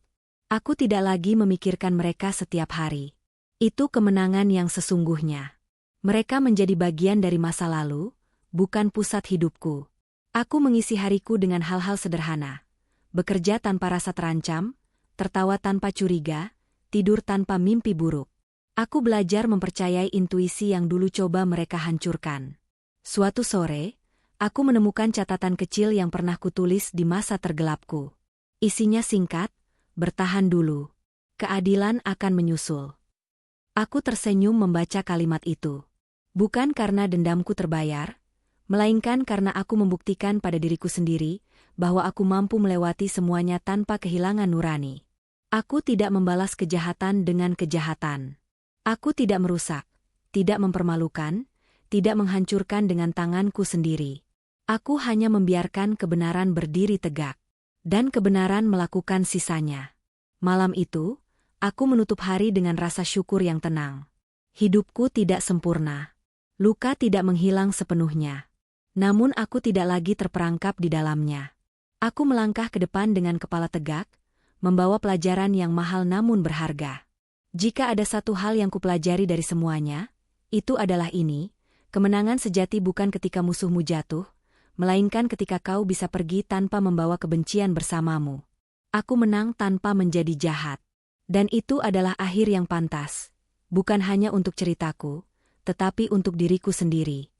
Aku tidak lagi memikirkan mereka setiap hari. Itu kemenangan yang sesungguhnya. Mereka menjadi bagian dari masa lalu, bukan pusat hidupku. Aku mengisi hariku dengan hal-hal sederhana. Bekerja tanpa rasa terancam, tertawa tanpa curiga, tidur tanpa mimpi buruk. Aku belajar mempercayai intuisi yang dulu coba mereka hancurkan. Suatu sore, aku menemukan catatan kecil yang pernah kutulis di masa tergelapku. Isinya singkat, bertahan dulu. Keadilan akan menyusul. Aku tersenyum membaca kalimat itu. Bukan karena dendamku terbayar, melainkan karena aku membuktikan pada diriku sendiri bahwa aku mampu melewati semuanya tanpa kehilangan nurani. Aku tidak membalas kejahatan dengan kejahatan. Aku tidak merusak, tidak mempermalukan, tidak menghancurkan dengan tanganku sendiri. Aku hanya membiarkan kebenaran berdiri tegak, dan kebenaran melakukan sisanya. Malam itu, aku menutup hari dengan rasa syukur yang tenang. Hidupku tidak sempurna. Luka tidak menghilang sepenuhnya. Namun aku tidak lagi terperangkap di dalamnya. Aku melangkah ke depan dengan kepala tegak, membawa pelajaran yang mahal namun berharga. Jika ada satu hal yang kupelajari dari semuanya, itu adalah ini, kemenangan sejati bukan ketika musuhmu jatuh, melainkan ketika kau bisa pergi tanpa membawa kebencian bersamamu. Aku menang tanpa menjadi jahat. Dan itu adalah akhir yang pantas, bukan hanya untuk ceritaku, tetapi untuk diriku sendiri.